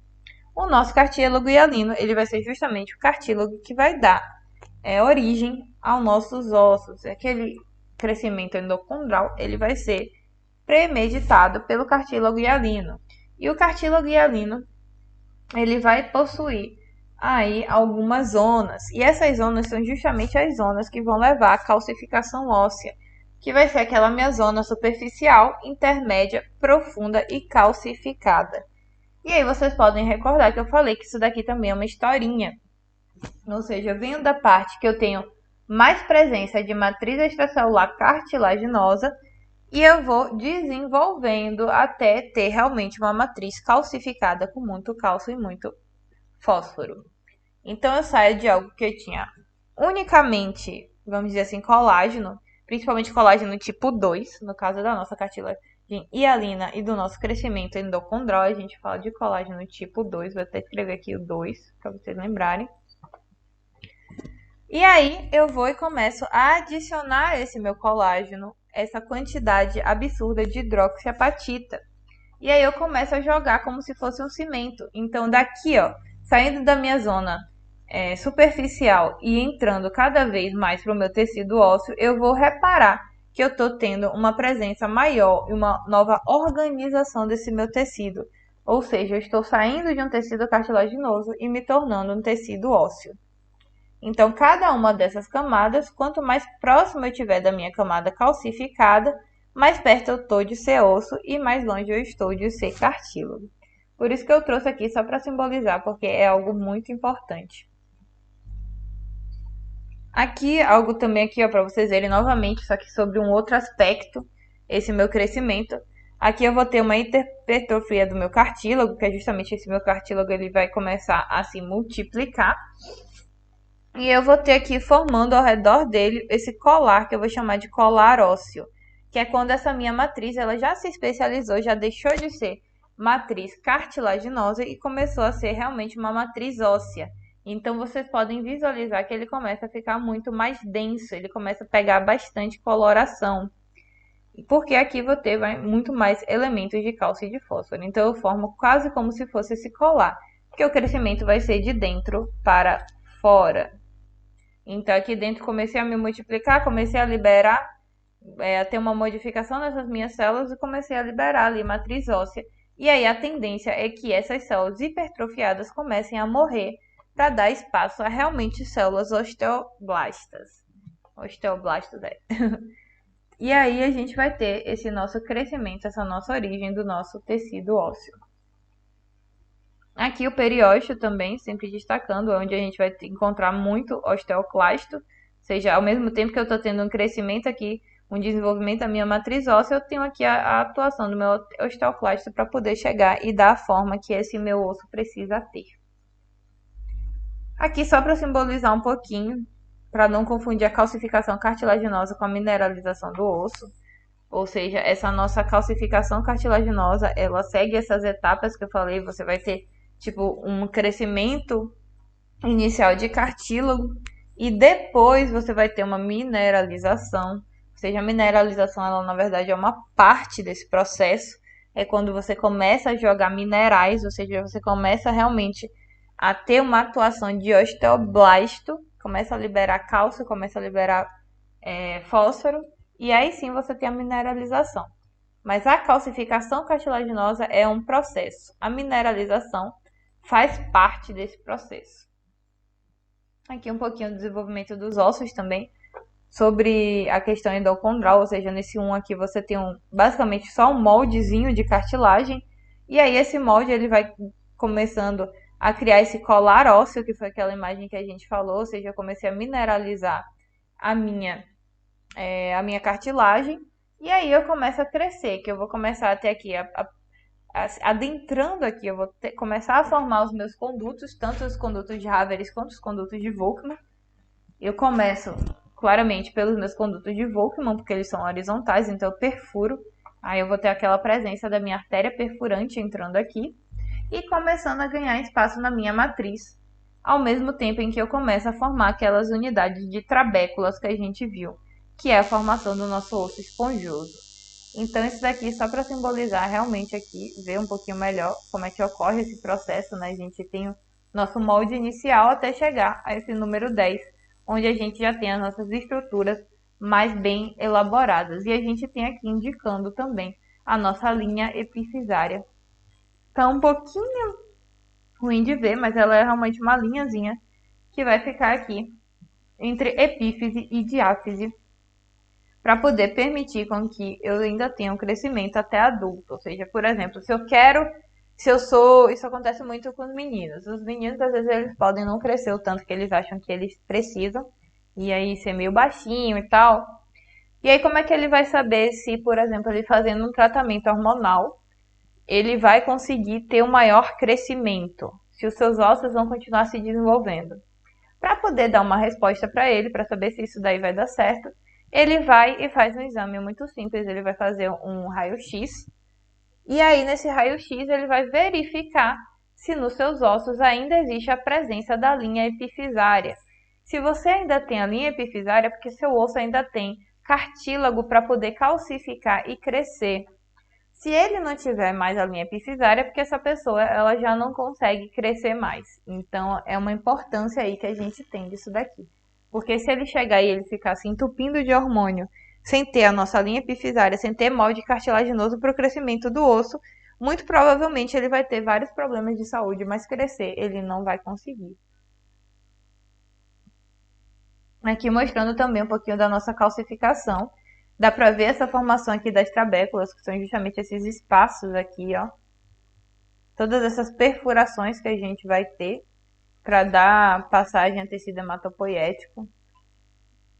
O nosso cartílago hialino, ele vai ser justamente o cartílago que vai dar origem aos nossos ossos. Aquele crescimento endocondral, ele vai ser premeditado pelo cartílago hialino. E o cartílago hialino, ele vai possuir aí algumas zonas. E essas zonas são justamente as zonas que vão levar à calcificação óssea, que vai ser aquela minha zona superficial, intermédia, profunda e calcificada. E aí vocês podem recordar que eu falei que isso daqui também é uma historinha. Ou seja, vem da parte que eu tenho mais presença de matriz extracelular cartilaginosa e eu vou desenvolvendo até ter realmente uma matriz calcificada com muito cálcio e muito fósforo. Então eu saio de algo que eu tinha unicamente, vamos dizer assim, colágeno, principalmente colágeno tipo 2, no caso da nossa cartilagem hialina e do nosso crescimento endocondral, a gente fala de colágeno tipo 2, vou até escrever aqui o 2 para vocês lembrarem. E aí eu vou e começo a adicionar a esse meu colágeno essa quantidade absurda de hidroxiapatita. E aí eu começo a jogar como se fosse um cimento. Então daqui, ó, saindo da minha zona superficial e entrando cada vez mais para o meu tecido ósseo, eu vou reparar que eu estou tendo uma presença maior e uma nova organização desse meu tecido. Ou seja, eu estou saindo de um tecido cartilaginoso e me tornando um tecido ósseo. Então, cada uma dessas camadas, quanto mais próximo eu estiver da minha camada calcificada, mais perto eu estou de ser osso e mais longe eu estou de ser cartílago. Por isso que eu trouxe aqui só para simbolizar, porque é algo muito importante. Aqui, algo também aqui, ó, para vocês verem novamente, só que sobre um outro aspecto, esse meu crescimento. Aqui eu vou ter uma hipertrofia do meu cartílago, que é justamente esse meu cartílago, ele vai começar a se multiplicar. E eu vou ter aqui formando ao redor dele esse colar, que eu vou chamar de colar ósseo, que é quando essa minha matriz ela já se especializou, já deixou de ser matriz cartilaginosa e começou a ser realmente uma matriz óssea. Então, vocês podem visualizar que ele começa a ficar muito mais denso, ele começa a pegar bastante coloração. Porque aqui vou ter muito mais elementos de cálcio e de fósforo. Então, eu formo quase como se fosse esse colar, porque o crescimento vai ser de dentro para fora. Então, aqui dentro comecei a me multiplicar, comecei a liberar, a ter uma modificação nessas minhas células e comecei a liberar ali matriz óssea. E aí a tendência é que essas células hipertrofiadas comecem a morrer para dar espaço a realmente células osteoblastas. Osteoblastos é. E aí a gente vai ter esse nosso crescimento, essa nossa origem do nosso tecido ósseo. Aqui o periósteo também, sempre destacando, onde a gente vai encontrar muito osteoclasto. Ou seja, ao mesmo tempo que eu estou tendo um crescimento aqui, um desenvolvimento da minha matriz óssea, eu tenho aqui a atuação do meu osteoclasto para poder chegar e dar a forma que esse meu osso precisa ter. Aqui só para simbolizar um pouquinho, para não confundir a calcificação cartilaginosa com a mineralização do osso. Ou seja, essa nossa calcificação cartilaginosa, ela segue essas etapas que eu falei, você vai ter tipo um crescimento inicial de cartílago e depois você vai ter uma mineralização. Ou seja, a mineralização, ela na verdade é uma parte desse processo. é quando você começa a jogar minerais, ou seja, você começa realmente a ter uma atuação de osteoblasto, começa a liberar cálcio, começa a liberar fósforo, e aí sim você tem a mineralização. Mas a calcificação cartilaginosa é um processo. A mineralização faz parte desse processo. Aqui um pouquinho do desenvolvimento dos ossos também, sobre a questão endocondral, ou seja, nesse 1 aqui você tem basicamente só um moldezinho de cartilagem, e aí esse molde ele vai começando a criar esse colar ósseo, que foi aquela imagem que a gente falou, ou seja, eu comecei a mineralizar a minha cartilagem, e aí eu começo a crescer, que eu vou começar a ter aqui, adentrando aqui, eu vou começar a formar os meus condutos, tanto os condutos de Haveres quanto os condutos de Volkmann. Eu começo claramente pelos meus condutos de Volkmann, porque eles são horizontais, então eu perfuro. Aí eu vou ter aquela presença da minha artéria perfurante entrando aqui e começando a ganhar espaço na minha matriz, ao mesmo tempo em que eu começo a formar aquelas unidades de trabéculas que a gente viu, que é a formação do nosso osso esponjoso. Então isso daqui só para simbolizar realmente aqui, ver um pouquinho melhor como é que ocorre esse processo, né? A gente tem o nosso molde inicial até chegar a esse número 10, onde a gente já tem as nossas estruturas mais bem elaboradas. E a gente tem aqui indicando também a nossa linha epifisária. Tá um pouquinho ruim de ver, mas ela é realmente uma linhazinha que vai ficar aqui entre epífise e diáfise, para poder permitir com que eu ainda tenha um crescimento até adulto. Ou seja, por exemplo, isso acontece muito com os meninos. Os meninos, às vezes, eles podem não crescer o tanto que eles acham que eles precisam, e aí ser meio baixinho e tal. E aí, como é que ele vai saber se, por exemplo, ele fazendo um tratamento hormonal, ele vai conseguir ter um maior crescimento, se os seus ossos vão continuar se desenvolvendo? Para poder dar uma resposta para ele, para saber se isso daí vai dar certo, ele vai e faz um exame muito simples. Ele vai fazer um raio-x, e aí nesse raio-x ele vai verificar se nos seus ossos ainda existe a presença da linha epifisária. Se você ainda tem a linha epifisária, é porque seu osso ainda tem cartílago para poder calcificar e crescer. Se ele não tiver mais a linha epifisária, é porque essa pessoa ela já não consegue crescer mais. Então é uma importância aí que a gente tem disso daqui. Porque se ele chegar e ele ficar se entupindo de hormônio, sem ter a nossa linha epifisária, sem ter molde cartilaginoso para o crescimento do osso, muito provavelmente ele vai ter vários problemas de saúde, mas crescer ele não vai conseguir. Aqui mostrando também um pouquinho da nossa calcificação. Dá pra ver essa formação aqui das trabéculas, que são justamente esses espaços aqui, ó. Todas essas perfurações que a gente vai ter para dar passagem a tecido hematopoético.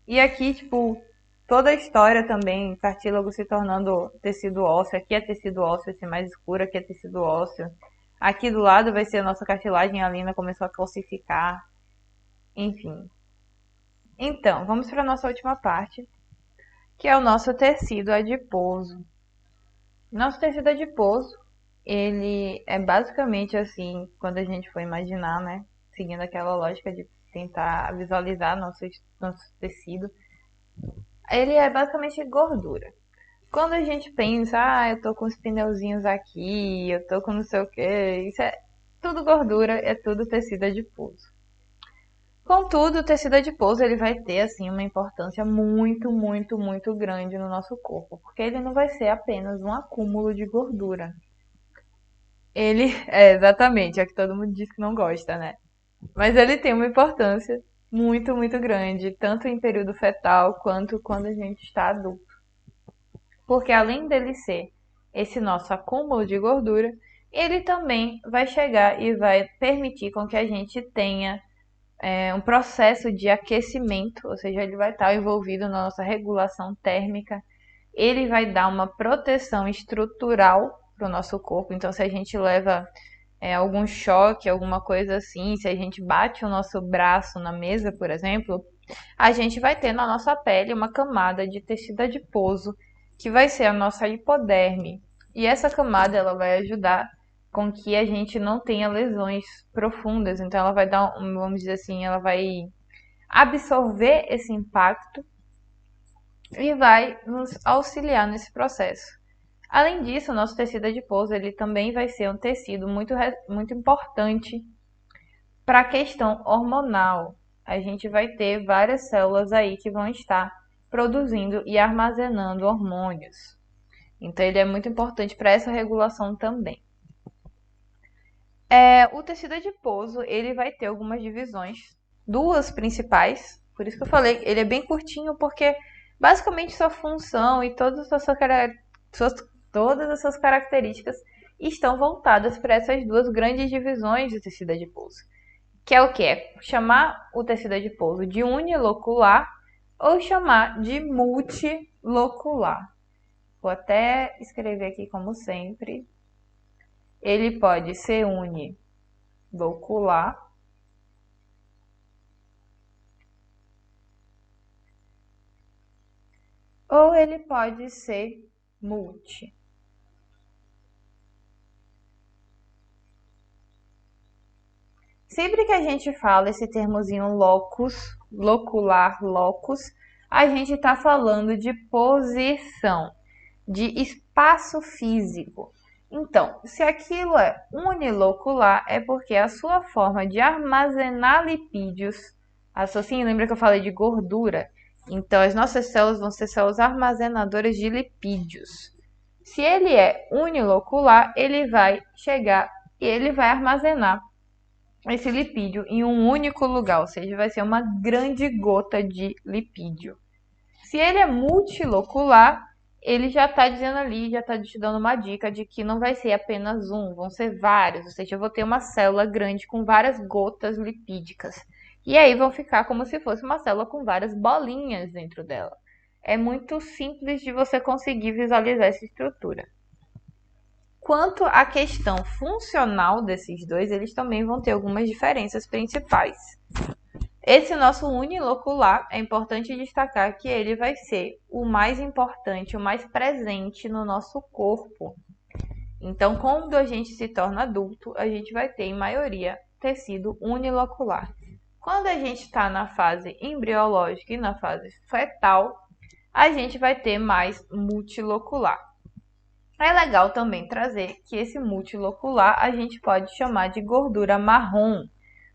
E aqui, tipo, toda a história também, cartílago se tornando tecido ósseo. Aqui é tecido ósseo, esse mais escuro aqui é tecido ósseo. Aqui do lado vai ser a nossa cartilagem, a lina começou a calcificar. Enfim. Então, vamos para a nossa última parte, que é o nosso tecido adiposo. Nosso tecido adiposo, ele é basicamente assim, quando a gente for imaginar, né, seguindo aquela lógica de tentar visualizar nosso tecido, ele é basicamente gordura. Quando a gente pensa, eu tô com os pneuzinhos aqui, eu tô com não sei o que, isso é tudo gordura, é tudo tecido adiposo. Contudo, o tecido adiposo ele vai ter assim uma importância muito, muito, muito grande no nosso corpo, porque ele não vai ser apenas um acúmulo de gordura. Ele é exatamente, é que todo mundo diz que não gosta, né? Mas ele tem uma importância muito, muito grande, tanto em período fetal quanto quando a gente está adulto. Porque além dele ser esse nosso acúmulo de gordura, ele também vai chegar e vai permitir com que a gente tenha um processo de aquecimento, ou seja, ele vai estar envolvido na nossa regulação térmica, ele vai dar uma proteção estrutural para o nosso corpo. Então, se a gente leva algum choque, alguma coisa assim, se a gente bate o nosso braço na mesa, por exemplo, a gente vai ter na nossa pele uma camada de tecido adiposo, que vai ser a nossa hipoderme. E essa camada ela vai ajudar com que a gente não tenha lesões profundas. Então ela vai dar, vamos dizer assim, ela vai absorver esse impacto e vai nos auxiliar nesse processo. Além disso, o nosso tecido adiposo ele também vai ser um tecido muito importante para a questão hormonal. A gente vai ter várias células aí que vão estar produzindo e armazenando hormônios. Então, ele é muito importante para essa regulação também. O tecido adiposo ele vai ter algumas divisões, duas principais. Por isso que eu falei, ele é bem curtinho, porque basicamente sua função e todas as suas características estão voltadas para essas duas grandes divisões do tecido adiposo. Que é o que? É chamar o tecido adiposo de unilocular ou chamar de multilocular. Vou até escrever aqui como sempre. Ele pode ser unilocular ou ele pode ser multi. Sempre que a gente fala esse termozinho locus, locular, locus, a gente está falando de posição, de espaço físico. Então, se aquilo é unilocular, é porque a sua forma de armazenar lipídios, associa, lembra que eu falei de gordura? Então, as nossas células vão ser células armazenadoras de lipídios. Se ele é unilocular, ele vai chegar e ele vai armazenar esse lipídio em um único lugar, ou seja, vai ser uma grande gota de lipídio. Se ele é multilocular, ele já está dizendo ali, já está te dando uma dica de que não vai ser apenas um, vão ser vários, ou seja, eu vou ter uma célula grande com várias gotas lipídicas. E aí vão ficar como se fosse uma célula com várias bolinhas dentro dela. É muito simples de você conseguir visualizar essa estrutura. Quanto à questão funcional desses dois, eles também vão ter algumas diferenças principais. Esse nosso unilocular, é importante destacar que ele vai ser o mais importante, o mais presente no nosso corpo. Então, quando a gente se torna adulto, a gente vai ter, em maioria, tecido unilocular. Quando a gente está na fase embriológica e na fase fetal, a gente vai ter mais multilocular. É legal também trazer que esse multilocular a gente pode chamar de gordura marrom,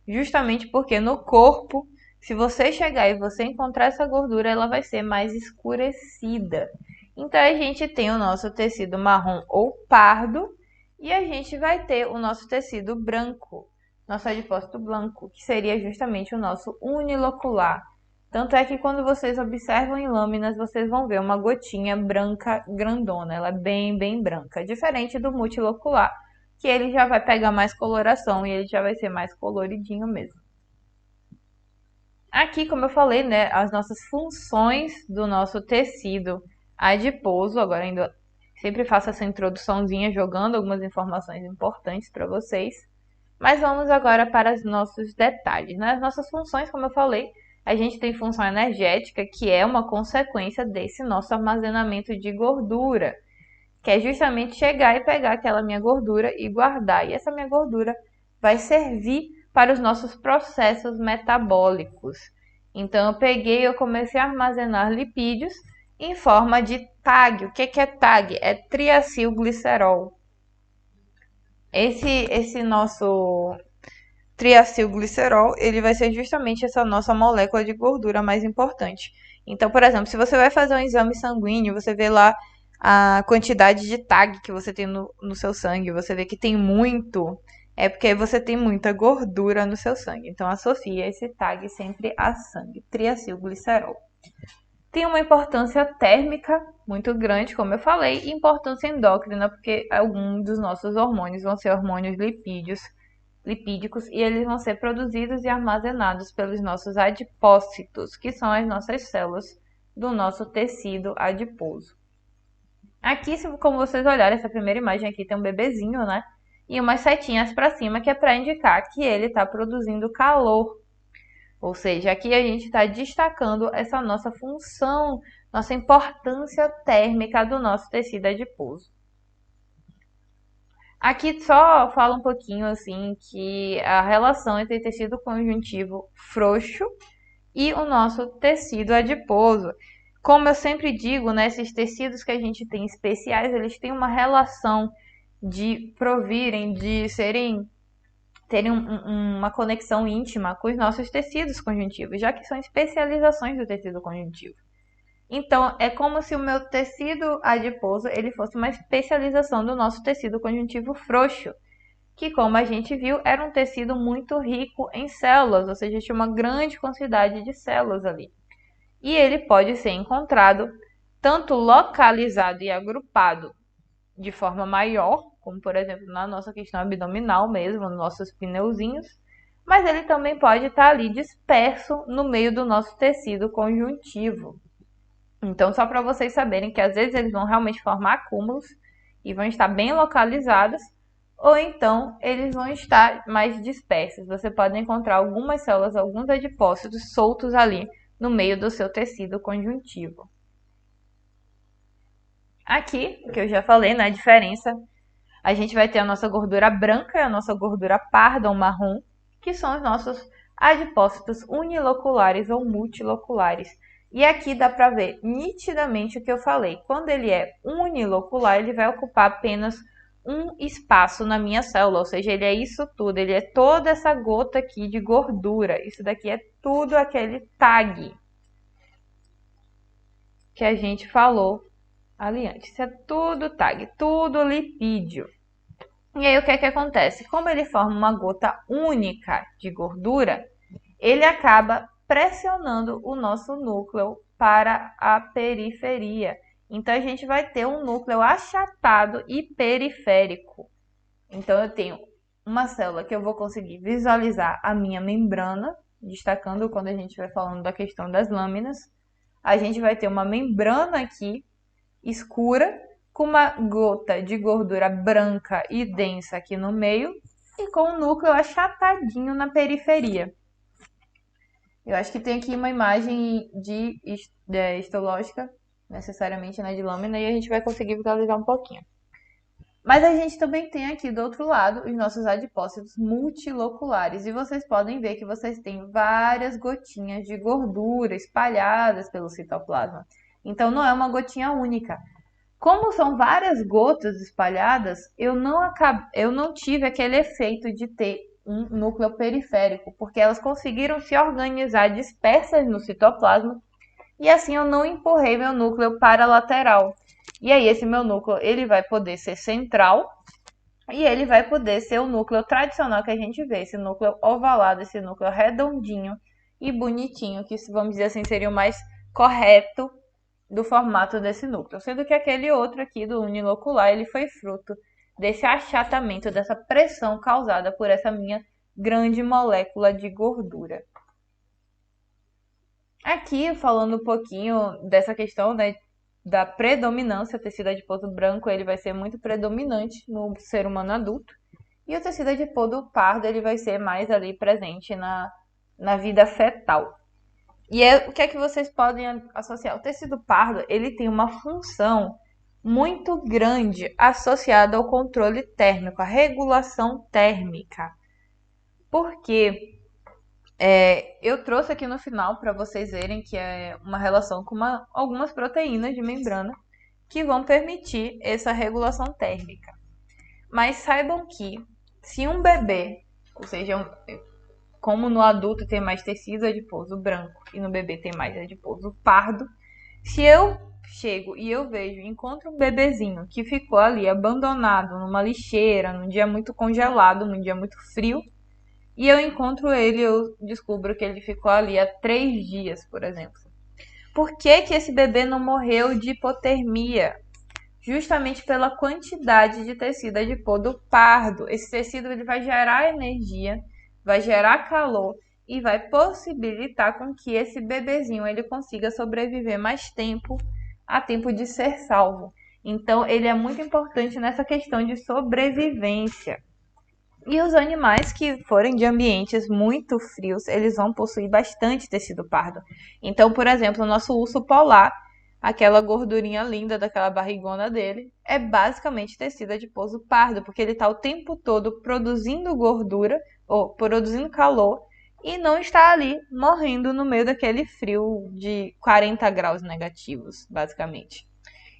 justamente porque no corpo, se você chegar e você encontrar essa gordura, ela vai ser mais escurecida. Então a gente tem o nosso tecido marrom ou pardo e a gente vai ter o nosso tecido branco, nosso adipócito branco, que seria justamente o nosso unilocular. Tanto é que quando vocês observam em lâminas, vocês vão ver uma gotinha branca grandona, ela é bem, bem branca. Diferente do multilocular, que ele já vai pegar mais coloração e ele já vai ser mais coloridinho mesmo. Aqui, como eu falei, né, as nossas funções do nosso tecido adiposo, agora ainda sempre faço essa introduçãozinha jogando algumas informações importantes para vocês. Mas vamos agora para os nossos detalhes, né? As nossas funções, como eu falei, a gente tem função energética, que é uma consequência desse nosso armazenamento de gordura, que é justamente chegar e pegar aquela minha gordura e guardar. E essa minha gordura vai servir para os nossos processos metabólicos. Então, eu peguei e eu comecei a armazenar lipídios em forma de TAG. O que é TAG? É triacilglicerol. Esse nosso triacilglicerol, ele vai ser justamente essa nossa molécula de gordura mais importante. Então, por exemplo, se você vai fazer um exame sanguíneo, você vê lá a quantidade de TAG que você tem no seu sangue, você vê que tem muito, é porque você tem muita gordura no seu sangue. Então, associa esse TAG sempre a sangue, triacilglicerol. Tem uma importância térmica muito grande, como eu falei, e importância endócrina, porque alguns dos nossos hormônios vão ser hormônios lipídicos e eles vão ser produzidos e armazenados pelos nossos adipócitos, que são as nossas células do nosso tecido adiposo. Aqui, como vocês olharem, essa primeira imagem aqui tem um bebezinho, né? E umas setinhas para cima, que é para indicar que ele está produzindo calor. Ou seja, aqui a gente está destacando essa nossa função, nossa importância térmica do nosso tecido adiposo. Aqui só fala um pouquinho assim que a relação entre o tecido conjuntivo frouxo e o nosso tecido adiposo. Como eu sempre digo, né, esses tecidos que a gente tem especiais, eles têm uma relação de provirem, de terem uma conexão íntima com os nossos tecidos conjuntivos, já que são especializações do tecido conjuntivo. Então, é como se o meu tecido adiposo ele fosse uma especialização do nosso tecido conjuntivo frouxo, que, como a gente viu, era um tecido muito rico em células, ou seja, tinha uma grande quantidade de células ali. E ele pode ser encontrado tanto localizado e agrupado de forma maior, como por exemplo na nossa questão abdominal mesmo, nos nossos pneuzinhos, mas ele também pode estar ali disperso no meio do nosso tecido conjuntivo. Então, só para vocês saberem que às vezes eles vão realmente formar acúmulos e vão estar bem localizados, ou então eles vão estar mais dispersos. Você pode encontrar algumas células, alguns adipócitos soltos ali no meio do seu tecido conjuntivo. Aqui, que eu já falei, na diferença, a gente vai ter a nossa gordura branca e a nossa gordura parda ou marrom, que são os nossos adipócitos uniloculares ou multiloculares. E aqui dá para ver nitidamente o que eu falei. Quando ele é unilocular, ele vai ocupar apenas um espaço na minha célula, ou seja, ele é isso tudo, ele é toda essa gota aqui de gordura. Isso daqui é tudo aquele tag que a gente falou ali antes. Isso é tudo tag, tudo lipídio. E aí o que é que acontece? Como ele forma uma gota única de gordura, ele acaba pressionando o nosso núcleo para a periferia. Então a gente vai ter um núcleo achatado e periférico. Então eu tenho uma célula que eu vou conseguir visualizar a minha membrana, destacando quando a gente vai falando da questão das lâminas. A gente vai ter uma membrana aqui escura, com uma gota de gordura branca e densa aqui no meio e com o núcleo achatadinho na periferia. Eu acho que tem aqui uma imagem de histológica, necessariamente, né, de lâmina, e a gente vai conseguir visualizar um pouquinho. Mas a gente também tem aqui do outro lado os nossos adipócitos multiloculares. E vocês podem ver que vocês têm várias gotinhas de gordura espalhadas pelo citoplasma. Então não é uma gotinha única. Como são várias gotas espalhadas, eu não tive aquele efeito de ter um núcleo periférico, porque elas conseguiram se organizar dispersas no citoplasma e assim eu não empurrei meu núcleo para a lateral. E aí esse meu núcleo ele vai poder ser central e ele vai poder ser o núcleo tradicional que a gente vê, esse núcleo ovalado, esse núcleo redondinho e bonitinho, que vamos dizer assim seria o mais correto do formato desse núcleo, sendo que aquele outro aqui do unilocular, ele foi fruto desse achatamento, dessa pressão causada por essa minha grande molécula de gordura. Aqui, falando um pouquinho dessa questão, né, da predominância, o tecido adiposo branco ele vai ser muito predominante no ser humano adulto, e o tecido adiposo pardo ele vai ser mais ali presente na vida fetal. E o que é que vocês podem associar? O tecido pardo ele tem uma função muito grande associada ao controle térmico, à regulação térmica. Porque eu trouxe aqui no final para vocês verem que é uma relação com algumas proteínas de membrana que vão permitir essa regulação térmica. Mas saibam que se um bebê, ou seja, como no adulto tem mais tecido adiposo branco e no bebê tem mais adiposo pardo, se eu chego e eu encontro um bebezinho que ficou ali abandonado numa lixeira, num dia muito congelado, num dia muito frio, e eu encontro ele, eu descubro que ele ficou ali há 3 dias, por exemplo. Por que que esse bebê não morreu de hipotermia? Justamente pela quantidade de tecido adiposo pardo. Esse tecido ele vai gerar energia, vai gerar calor e vai possibilitar com que esse bebezinho ele consiga sobreviver mais tempo a tempo de ser salvo. Então, ele é muito importante nessa questão de sobrevivência. E os animais que forem de ambientes muito frios, eles vão possuir bastante tecido pardo. Então, por exemplo, o nosso urso polar, aquela gordurinha linda daquela barrigona dele, é basicamente tecido adiposo pardo, porque ele está o tempo todo produzindo gordura, ou produzindo calor, e não está ali morrendo no meio daquele frio de 40 graus negativos, basicamente.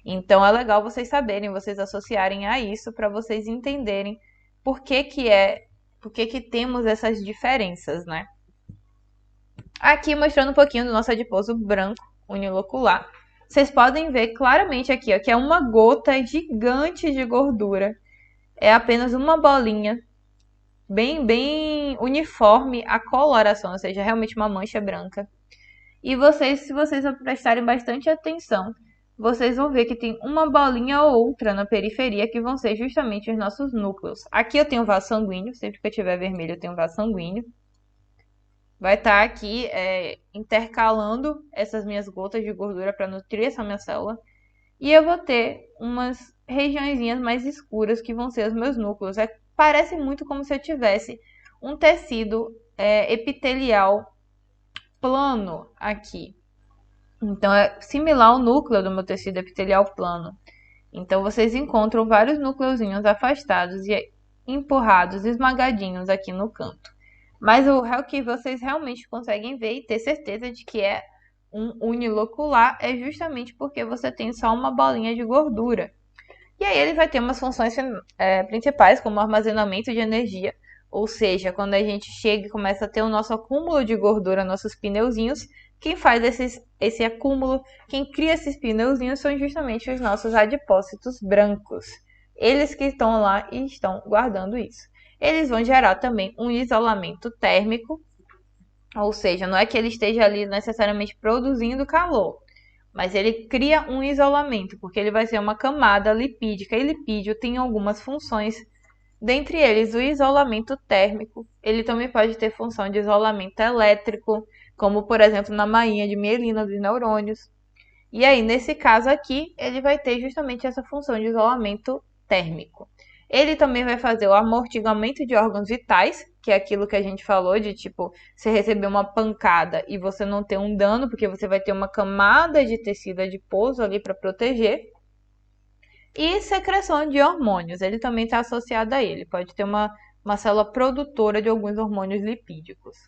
Então é legal vocês saberem, vocês associarem a isso para vocês entenderem por que que temos essas diferenças, né? Aqui mostrando um pouquinho do nosso adiposo branco unilocular. Vocês podem ver claramente aqui, ó, que é uma gota gigante de gordura. É apenas uma bolinha bem uniforme a coloração, ou seja, realmente uma mancha branca. E vocês, se vocês prestarem bastante atenção, vocês vão ver que tem uma bolinha ou outra na periferia que vão ser justamente os nossos núcleos. Aqui eu tenho vaso sanguíneo, sempre que eu tiver vermelho eu tenho vaso sanguíneo. Vai estar aqui intercalando essas minhas gotas de gordura para nutrir essa minha célula. E eu vou ter umas regiõezinhas mais escuras que vão ser os meus núcleos. Parece muito como se eu tivesse um tecido epitelial plano aqui. Então é similar ao núcleo do meu tecido epitelial plano. Então vocês encontram vários núcleozinhos afastados e empurrados, esmagadinhos aqui no canto. Mas o que vocês realmente conseguem ver e ter certeza de que é um unilocular é justamente porque você tem só uma bolinha de gordura. E aí ele vai ter umas funções principais, como armazenamento de energia, ou seja, quando a gente chega e começa a ter o nosso acúmulo de gordura, nossos pneuzinhos, quem faz esse acúmulo, quem cria esses pneuzinhos são justamente os nossos adipócitos brancos. Eles que estão lá e estão guardando isso. Eles vão gerar também um isolamento térmico, ou seja, não é que ele esteja ali necessariamente produzindo calor, mas ele cria um isolamento, porque ele vai ser uma camada lipídica, e lipídio tem algumas funções, dentre eles o isolamento térmico. Ele também pode ter função de isolamento elétrico, como por exemplo na mainha de mielina dos neurônios. E aí, nesse caso aqui, ele vai ter justamente essa função de isolamento térmico. Ele também vai fazer o amortiguamento de órgãos vitais, que é aquilo que a gente falou de tipo, você receber uma pancada e você não ter um dano, porque você vai ter uma camada de tecido adiposo ali para proteger. E secreção de hormônios, ele também está associado a ele. Pode ter uma célula produtora de alguns hormônios lipídicos.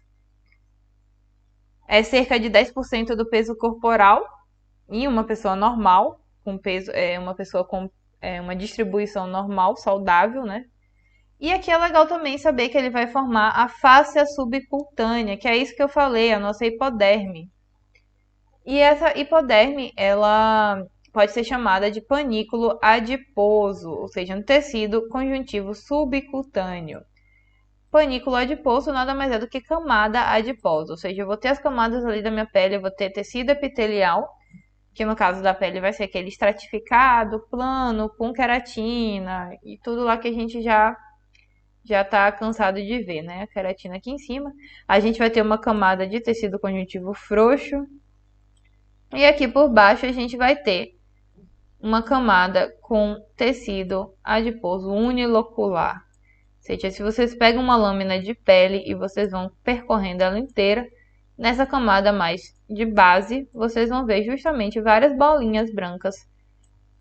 É cerca de 10% do peso corporal em uma pessoa normal, com peso, uma pessoa com uma distribuição normal, saudável, né? E aqui é legal também saber que ele vai formar a fáscia subcutânea, que é isso que eu falei, a nossa hipoderme. E essa hipoderme, ela pode ser chamada de panículo adiposo, ou seja, um tecido conjuntivo subcutâneo. Panículo adiposo nada mais é do que camada adiposa, ou seja, eu vou ter as camadas ali da minha pele, eu vou ter tecido epitelial, que no caso da pele vai ser aquele estratificado, plano, com queratina e tudo lá que a gente já tá cansado de ver, né? A queratina aqui em cima. A gente vai ter uma camada de tecido conjuntivo frouxo. E aqui por baixo a gente vai ter uma camada com tecido adiposo unilocular. Ou seja, se vocês pegam uma lâmina de pele e vocês vão percorrendo ela inteira, nessa camada mais de base, vocês vão ver justamente várias bolinhas brancas,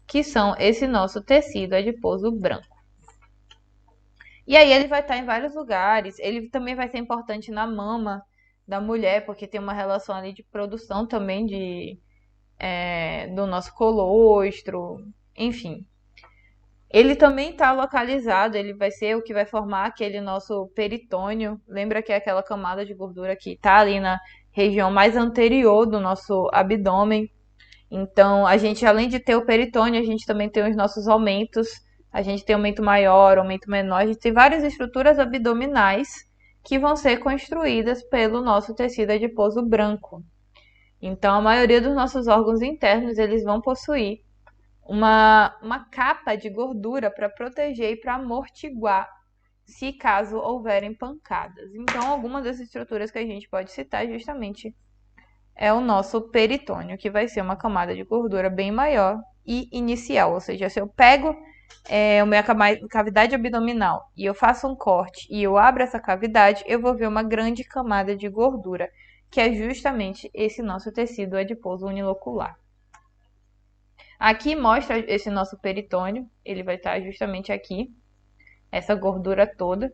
que são esse nosso tecido adiposo branco. E aí ele vai estar em vários lugares, ele também vai ser importante na mama da mulher, porque tem uma relação ali de produção também do nosso colostro, enfim. Ele também está localizado, ele vai ser o que vai formar aquele nosso peritônio. Lembra que é aquela camada de gordura que está ali na região mais anterior do nosso abdômen. Então, a gente, além de ter o peritônio, a gente também tem os nossos aumentos. A gente tem aumento maior, aumento menor. A gente tem várias estruturas abdominais que vão ser construídas pelo nosso tecido adiposo branco. Então, a maioria dos nossos órgãos internos, eles vão possuir uma capa de gordura para proteger e para amortiguar se caso houverem pancadas. Então, algumas das estruturas que a gente pode citar justamente é o nosso peritônio, que vai ser uma camada de gordura bem maior e inicial. Ou seja, se eu pego a minha cavidade abdominal e eu faço um corte e eu abro essa cavidade, eu vou ver uma grande camada de gordura, que é justamente esse nosso tecido adiposo unilocular. Aqui mostra esse nosso peritônio, ele vai estar justamente aqui, essa gordura toda.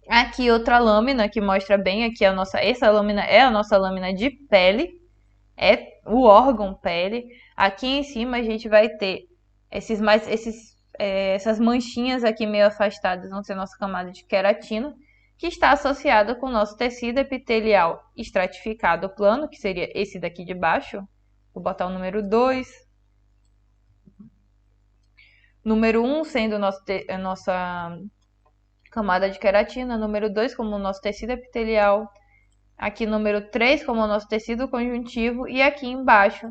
Aqui outra lâmina que mostra bem aqui essa lâmina é a nossa lâmina de pele, é o órgão pele. Aqui em cima a gente vai ter essas manchinhas aqui meio afastadas, vão ser nossa camada de queratina, que está associada com o nosso tecido epitelial estratificado plano, que seria esse daqui de baixo. Vou botar o número 2. Número 1 sendo a nossa camada de queratina, número 2 como o nosso tecido epitelial, aqui número 3 como o nosso tecido conjuntivo e aqui embaixo,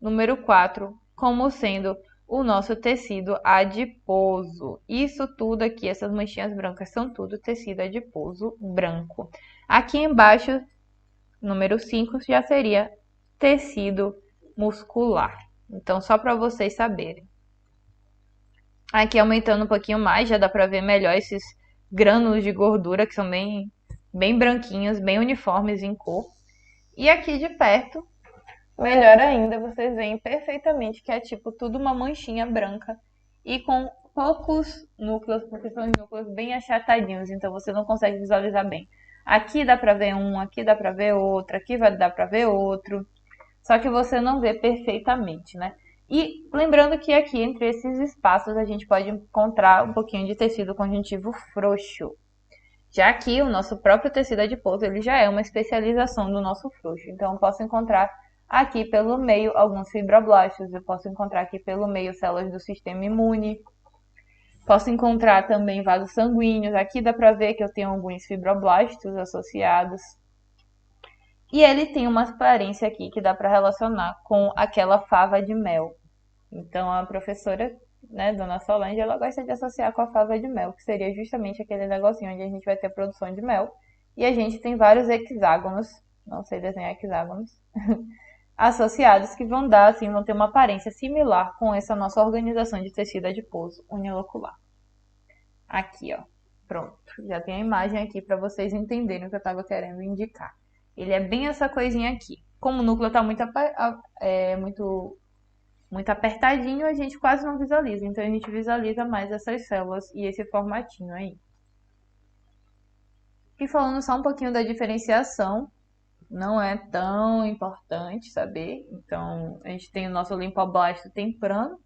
número 4, como sendo o nosso tecido adiposo. Isso tudo aqui, essas manchinhas brancas, são tudo tecido adiposo branco. Aqui embaixo, número 5, já seria tecido muscular. Então, só para vocês saberem. Aqui aumentando um pouquinho mais, já dá para ver melhor esses grânulos de gordura que são bem branquinhos, bem uniformes em cor. E aqui de perto, melhor ainda, vocês veem perfeitamente que é tipo tudo uma manchinha branca e com poucos núcleos, porque são núcleos bem achatadinhos, então você não consegue visualizar bem. Aqui dá pra ver um, aqui dá pra ver outro, aqui vai dar pra ver outro, só que você não vê perfeitamente, né? E lembrando que aqui entre esses espaços a gente pode encontrar um pouquinho de tecido conjuntivo frouxo. Já que o nosso próprio tecido adiposo ele já é uma especialização do nosso frouxo. Então eu posso encontrar aqui pelo meio alguns fibroblastos, eu posso encontrar aqui pelo meio células do sistema imune, posso encontrar também vasos sanguíneos. Aqui dá para ver que eu tenho alguns fibroblastos associados. E ele tem uma aparência aqui que dá para relacionar com aquela fava de mel. Então a professora, né, Dona Solange, ela gosta de associar com a fava de mel, que seria justamente aquele negocinho onde a gente vai ter a produção de mel. E a gente tem vários hexágonos, não sei desenhar hexágonos, associados que vão dar, assim, vão ter uma aparência similar com essa nossa organização de tecido adiposo unilocular. Aqui, ó. Pronto. Já tem a imagem aqui para vocês entenderem o que eu estava querendo indicar. Ele é bem essa coisinha aqui. Como o núcleo está muito apertadinho, a gente quase não visualiza. Então a gente visualiza mais essas células e esse formatinho aí. E falando só um pouquinho da diferenciação, não é tão importante saber. Então a gente tem o nosso limpoblasto temprano.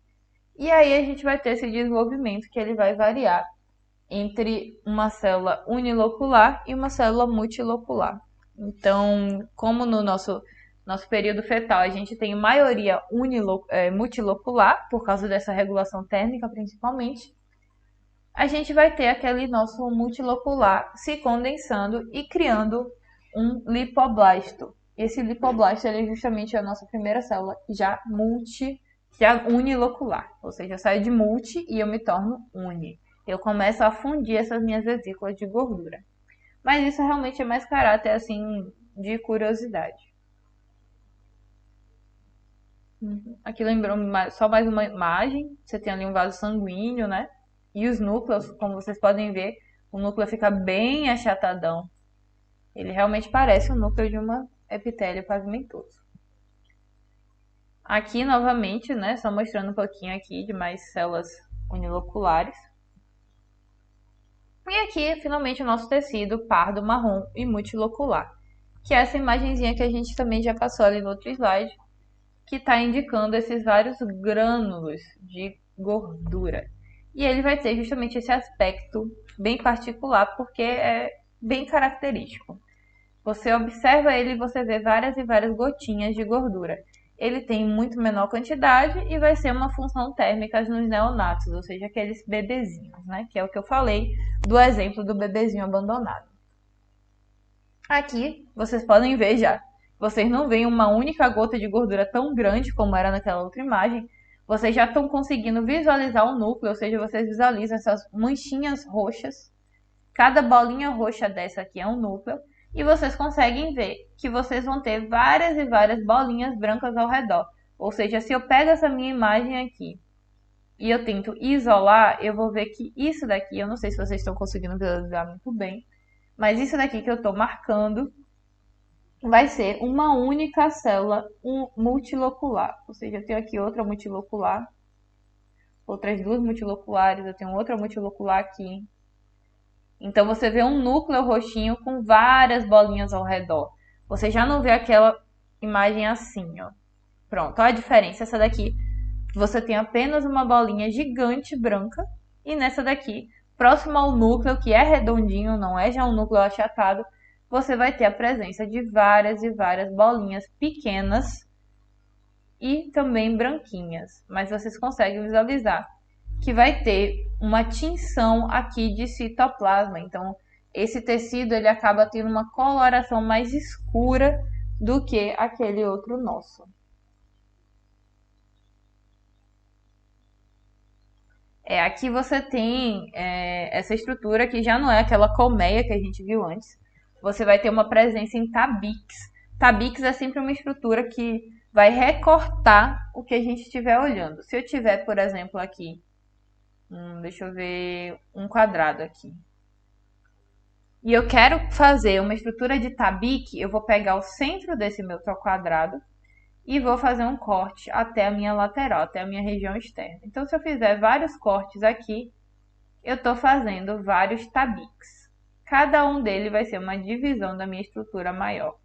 E aí a gente vai ter esse desenvolvimento que ele vai variar entre uma célula unilocular e uma célula multilocular. Então, como no nosso período fetal a gente tem maioria multilocular, por causa dessa regulação térmica principalmente, a gente vai ter aquele nosso multilocular se condensando e criando um lipoblasto. Esse lipoblasto é justamente a nossa primeira célula já unilocular, ou seja, eu saio de multi e eu me torno uni. Eu começo a fundir essas minhas vesículas de gordura. Mas isso realmente é mais caráter, assim, de curiosidade. Aqui lembrou só mais uma imagem. Você tem ali um vaso sanguíneo, né? E os núcleos, como vocês podem ver, o núcleo fica bem achatadão. Ele realmente parece o núcleo de uma epitélio pavimentoso. Aqui, novamente, né? Só mostrando um pouquinho aqui de mais células uniloculares. E aqui, finalmente, o nosso tecido pardo, marrom e multilocular, que é essa imagenzinha que a gente também já passou ali no outro slide, que está indicando esses vários grânulos de gordura. E ele vai ter justamente esse aspecto bem particular, porque é bem característico. Você observa ele e você vê várias e várias gotinhas de gordura. Ele tem muito menor quantidade e vai ser uma função térmica nos neonatos, ou seja, aqueles bebezinhos, né? Que é o que eu falei do exemplo do bebezinho abandonado. Aqui, vocês podem ver já. Vocês não veem uma única gota de gordura tão grande como era naquela outra imagem. Vocês já estão conseguindo visualizar o núcleo, ou seja, vocês visualizam essas manchinhas roxas. Cada bolinha roxa dessa aqui é um núcleo. E vocês conseguem ver que vocês vão ter várias e várias bolinhas brancas ao redor. Ou seja, se eu pego essa minha imagem aqui e eu tento isolar, eu vou ver que isso daqui, eu não sei se vocês estão conseguindo visualizar muito bem, mas isso daqui que eu estou marcando vai ser uma única célula multilocular. Ou seja, eu tenho aqui outra multilocular, outras duas multiloculares, eu tenho outra multilocular aqui. Então você vê um núcleo roxinho com várias bolinhas ao redor. Você já não vê aquela imagem assim, ó. Pronto, olha a diferença. Essa daqui você tem apenas uma bolinha gigante branca. E nessa daqui, próximo ao núcleo, que é redondinho, não é já um núcleo achatado, você vai ter a presença de várias e várias bolinhas pequenas e também branquinhas. Mas vocês conseguem visualizar que vai ter uma tinção aqui de citoplasma. Então, esse tecido ele acaba tendo uma coloração mais escura do que aquele outro nosso. Aqui você tem essa estrutura que já não é aquela colmeia que a gente viu antes. Você vai ter uma presença em tabiques. Tabiques é sempre uma estrutura que vai recortar o que a gente estiver olhando. Se eu tiver, por exemplo, aqui, deixa eu ver, um quadrado aqui. E eu quero fazer uma estrutura de tabique, eu vou pegar o centro desse meu quadrado e vou fazer um corte até a minha lateral, até a minha região externa. Então, se eu fizer vários cortes aqui, eu estou fazendo vários tabiques. Cada um deles vai ser uma divisão da minha estrutura maior.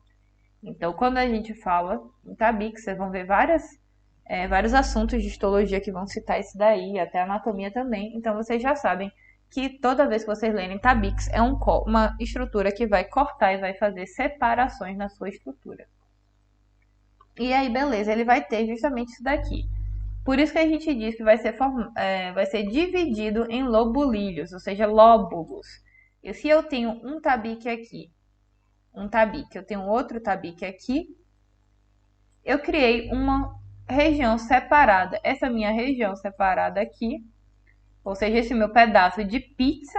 Então, quando a gente fala em tabiques, vocês vão ver vários assuntos de histologia que vão citar isso daí, até anatomia também. Então, vocês já sabem que toda vez que vocês lerem tabiques, é uma estrutura que vai cortar e vai fazer separações na sua estrutura. E aí, beleza, ele vai ter justamente isso daqui. Por isso que a gente diz que vai ser dividido em lobulídeos, ou seja, lóbulos. E se eu tenho um tabique aqui, eu tenho outro tabique aqui, eu criei uma região separada. Essa minha região separada aqui, ou seja, esse meu pedaço de pizza,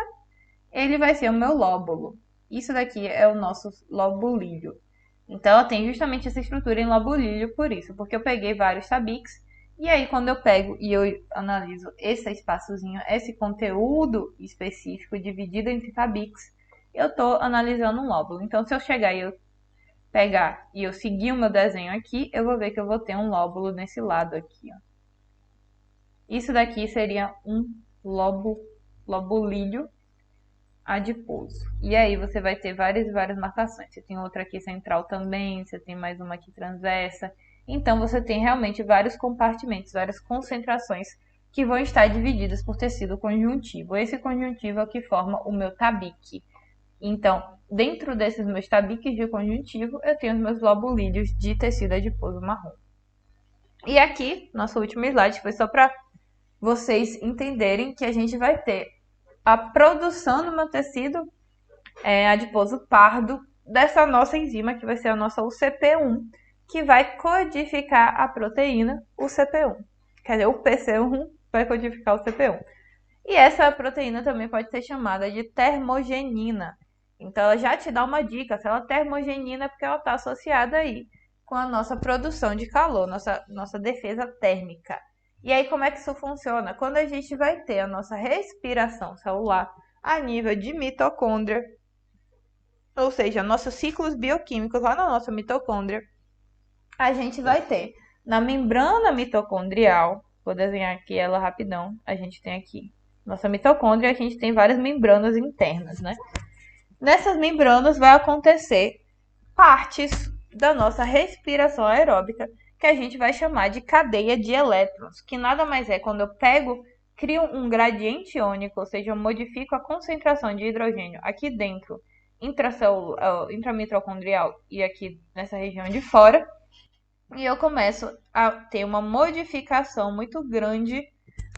ele vai ser o meu lóbulo. Isso daqui é o nosso lobulídeo. Então, ela tem justamente essa estrutura em lobulídeo por isso, porque eu peguei vários tabiques, e aí quando eu pego e eu analiso esse espaçozinho, esse conteúdo específico dividido entre tabiques, eu estou analisando um lóbulo. Então, se eu chegar e eu pegar e eu seguir o meu desenho aqui, eu vou ver que eu vou ter um lóbulo nesse lado aqui, ó. Isso daqui seria um lobulídeo adiposo. E aí você vai ter várias e várias marcações. Você tem outra aqui central também, você tem mais uma aqui transversa. Então você tem realmente vários compartimentos, várias concentrações que vão estar divididas por tecido conjuntivo. Esse conjuntivo é o que forma o meu tabique. Então, dentro desses meus tabiques de conjuntivo, eu tenho os meus lobulídeos de tecido adiposo marrom. E aqui, nosso último slide foi só para vocês entenderem que a gente vai ter a produção do meu tecido adiposo pardo dessa nossa enzima, que vai ser a nossa UCP1, que vai codificar a proteína UCP1. Quer dizer, o PC1 vai codificar o CP1. E essa proteína também pode ser chamada de termogenina. Então, ela já te dá uma dica. Se ela é termogenina, é porque ela está associada aí com a nossa produção de calor, nossa defesa térmica. E aí, como é que isso funciona? Quando a gente vai ter a nossa respiração celular a nível de mitocôndria, ou seja, nossos ciclos bioquímicos lá na nossa mitocôndria, a gente vai ter na membrana mitocondrial, vou desenhar aqui ela rapidão, a gente tem aqui nossa mitocôndria, a gente tem várias membranas internas, né? Nessas membranas vai acontecer partes da nossa respiração aeróbica, que a gente vai chamar de cadeia de elétrons, que nada mais é quando eu crio um gradiente iônico, ou seja, eu modifico a concentração de hidrogênio aqui dentro, intramitocondrial e aqui nessa região de fora, e eu começo a ter uma modificação muito grande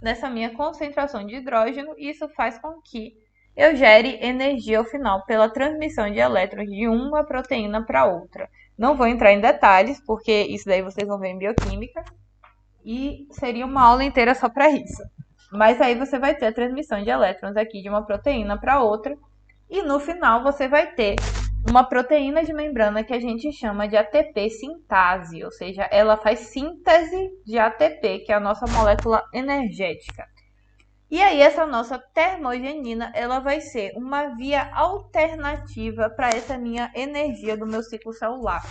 nessa minha concentração de hidrogênio, e isso faz com que eu gere energia ao final pela transmissão de elétrons de uma proteína para outra. Não vou entrar em detalhes, porque isso daí vocês vão ver em bioquímica, e seria uma aula inteira só para isso. Mas aí você vai ter a transmissão de elétrons aqui de uma proteína para outra, e no final você vai ter uma proteína de membrana que a gente chama de ATP sintase, ou seja, ela faz síntese de ATP, que é a nossa molécula energética. E aí essa nossa termogenina, ela vai ser uma via alternativa para essa minha energia do meu ciclo celular.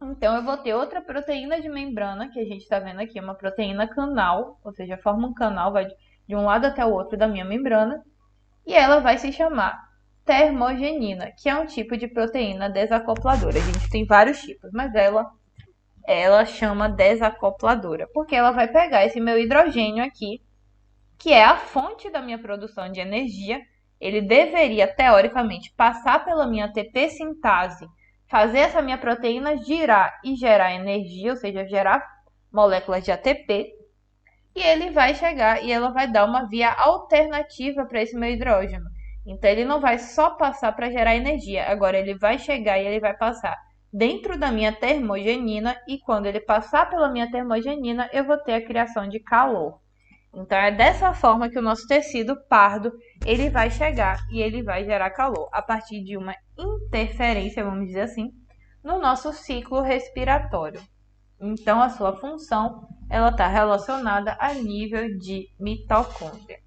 Então eu vou ter outra proteína de membrana, que a gente está vendo aqui, uma proteína canal, ou seja, forma um canal, vai de um lado até o outro da minha membrana, e ela vai se chamar termogenina, que é um tipo de proteína desacopladora. A gente tem vários tipos, mas ela chama desacopladora, porque ela vai pegar esse meu hidrogênio aqui, que é a fonte da minha produção de energia. Ele deveria, teoricamente, passar pela minha ATP sintase, fazer essa minha proteína girar e gerar energia, ou seja, gerar moléculas de ATP. E ele vai chegar e ela vai dar uma via alternativa para esse meu hidrogênio. Então ele não vai só passar para gerar energia, agora ele vai chegar e ele vai passar dentro da minha termogenina, e quando ele passar pela minha termogenina, eu vou ter a criação de calor. Então é dessa forma que o nosso tecido pardo ele vai chegar e ele vai gerar calor a partir de uma interferência, vamos dizer assim, no nosso ciclo respiratório. Então a sua função ela está relacionada a nível de mitocôndria.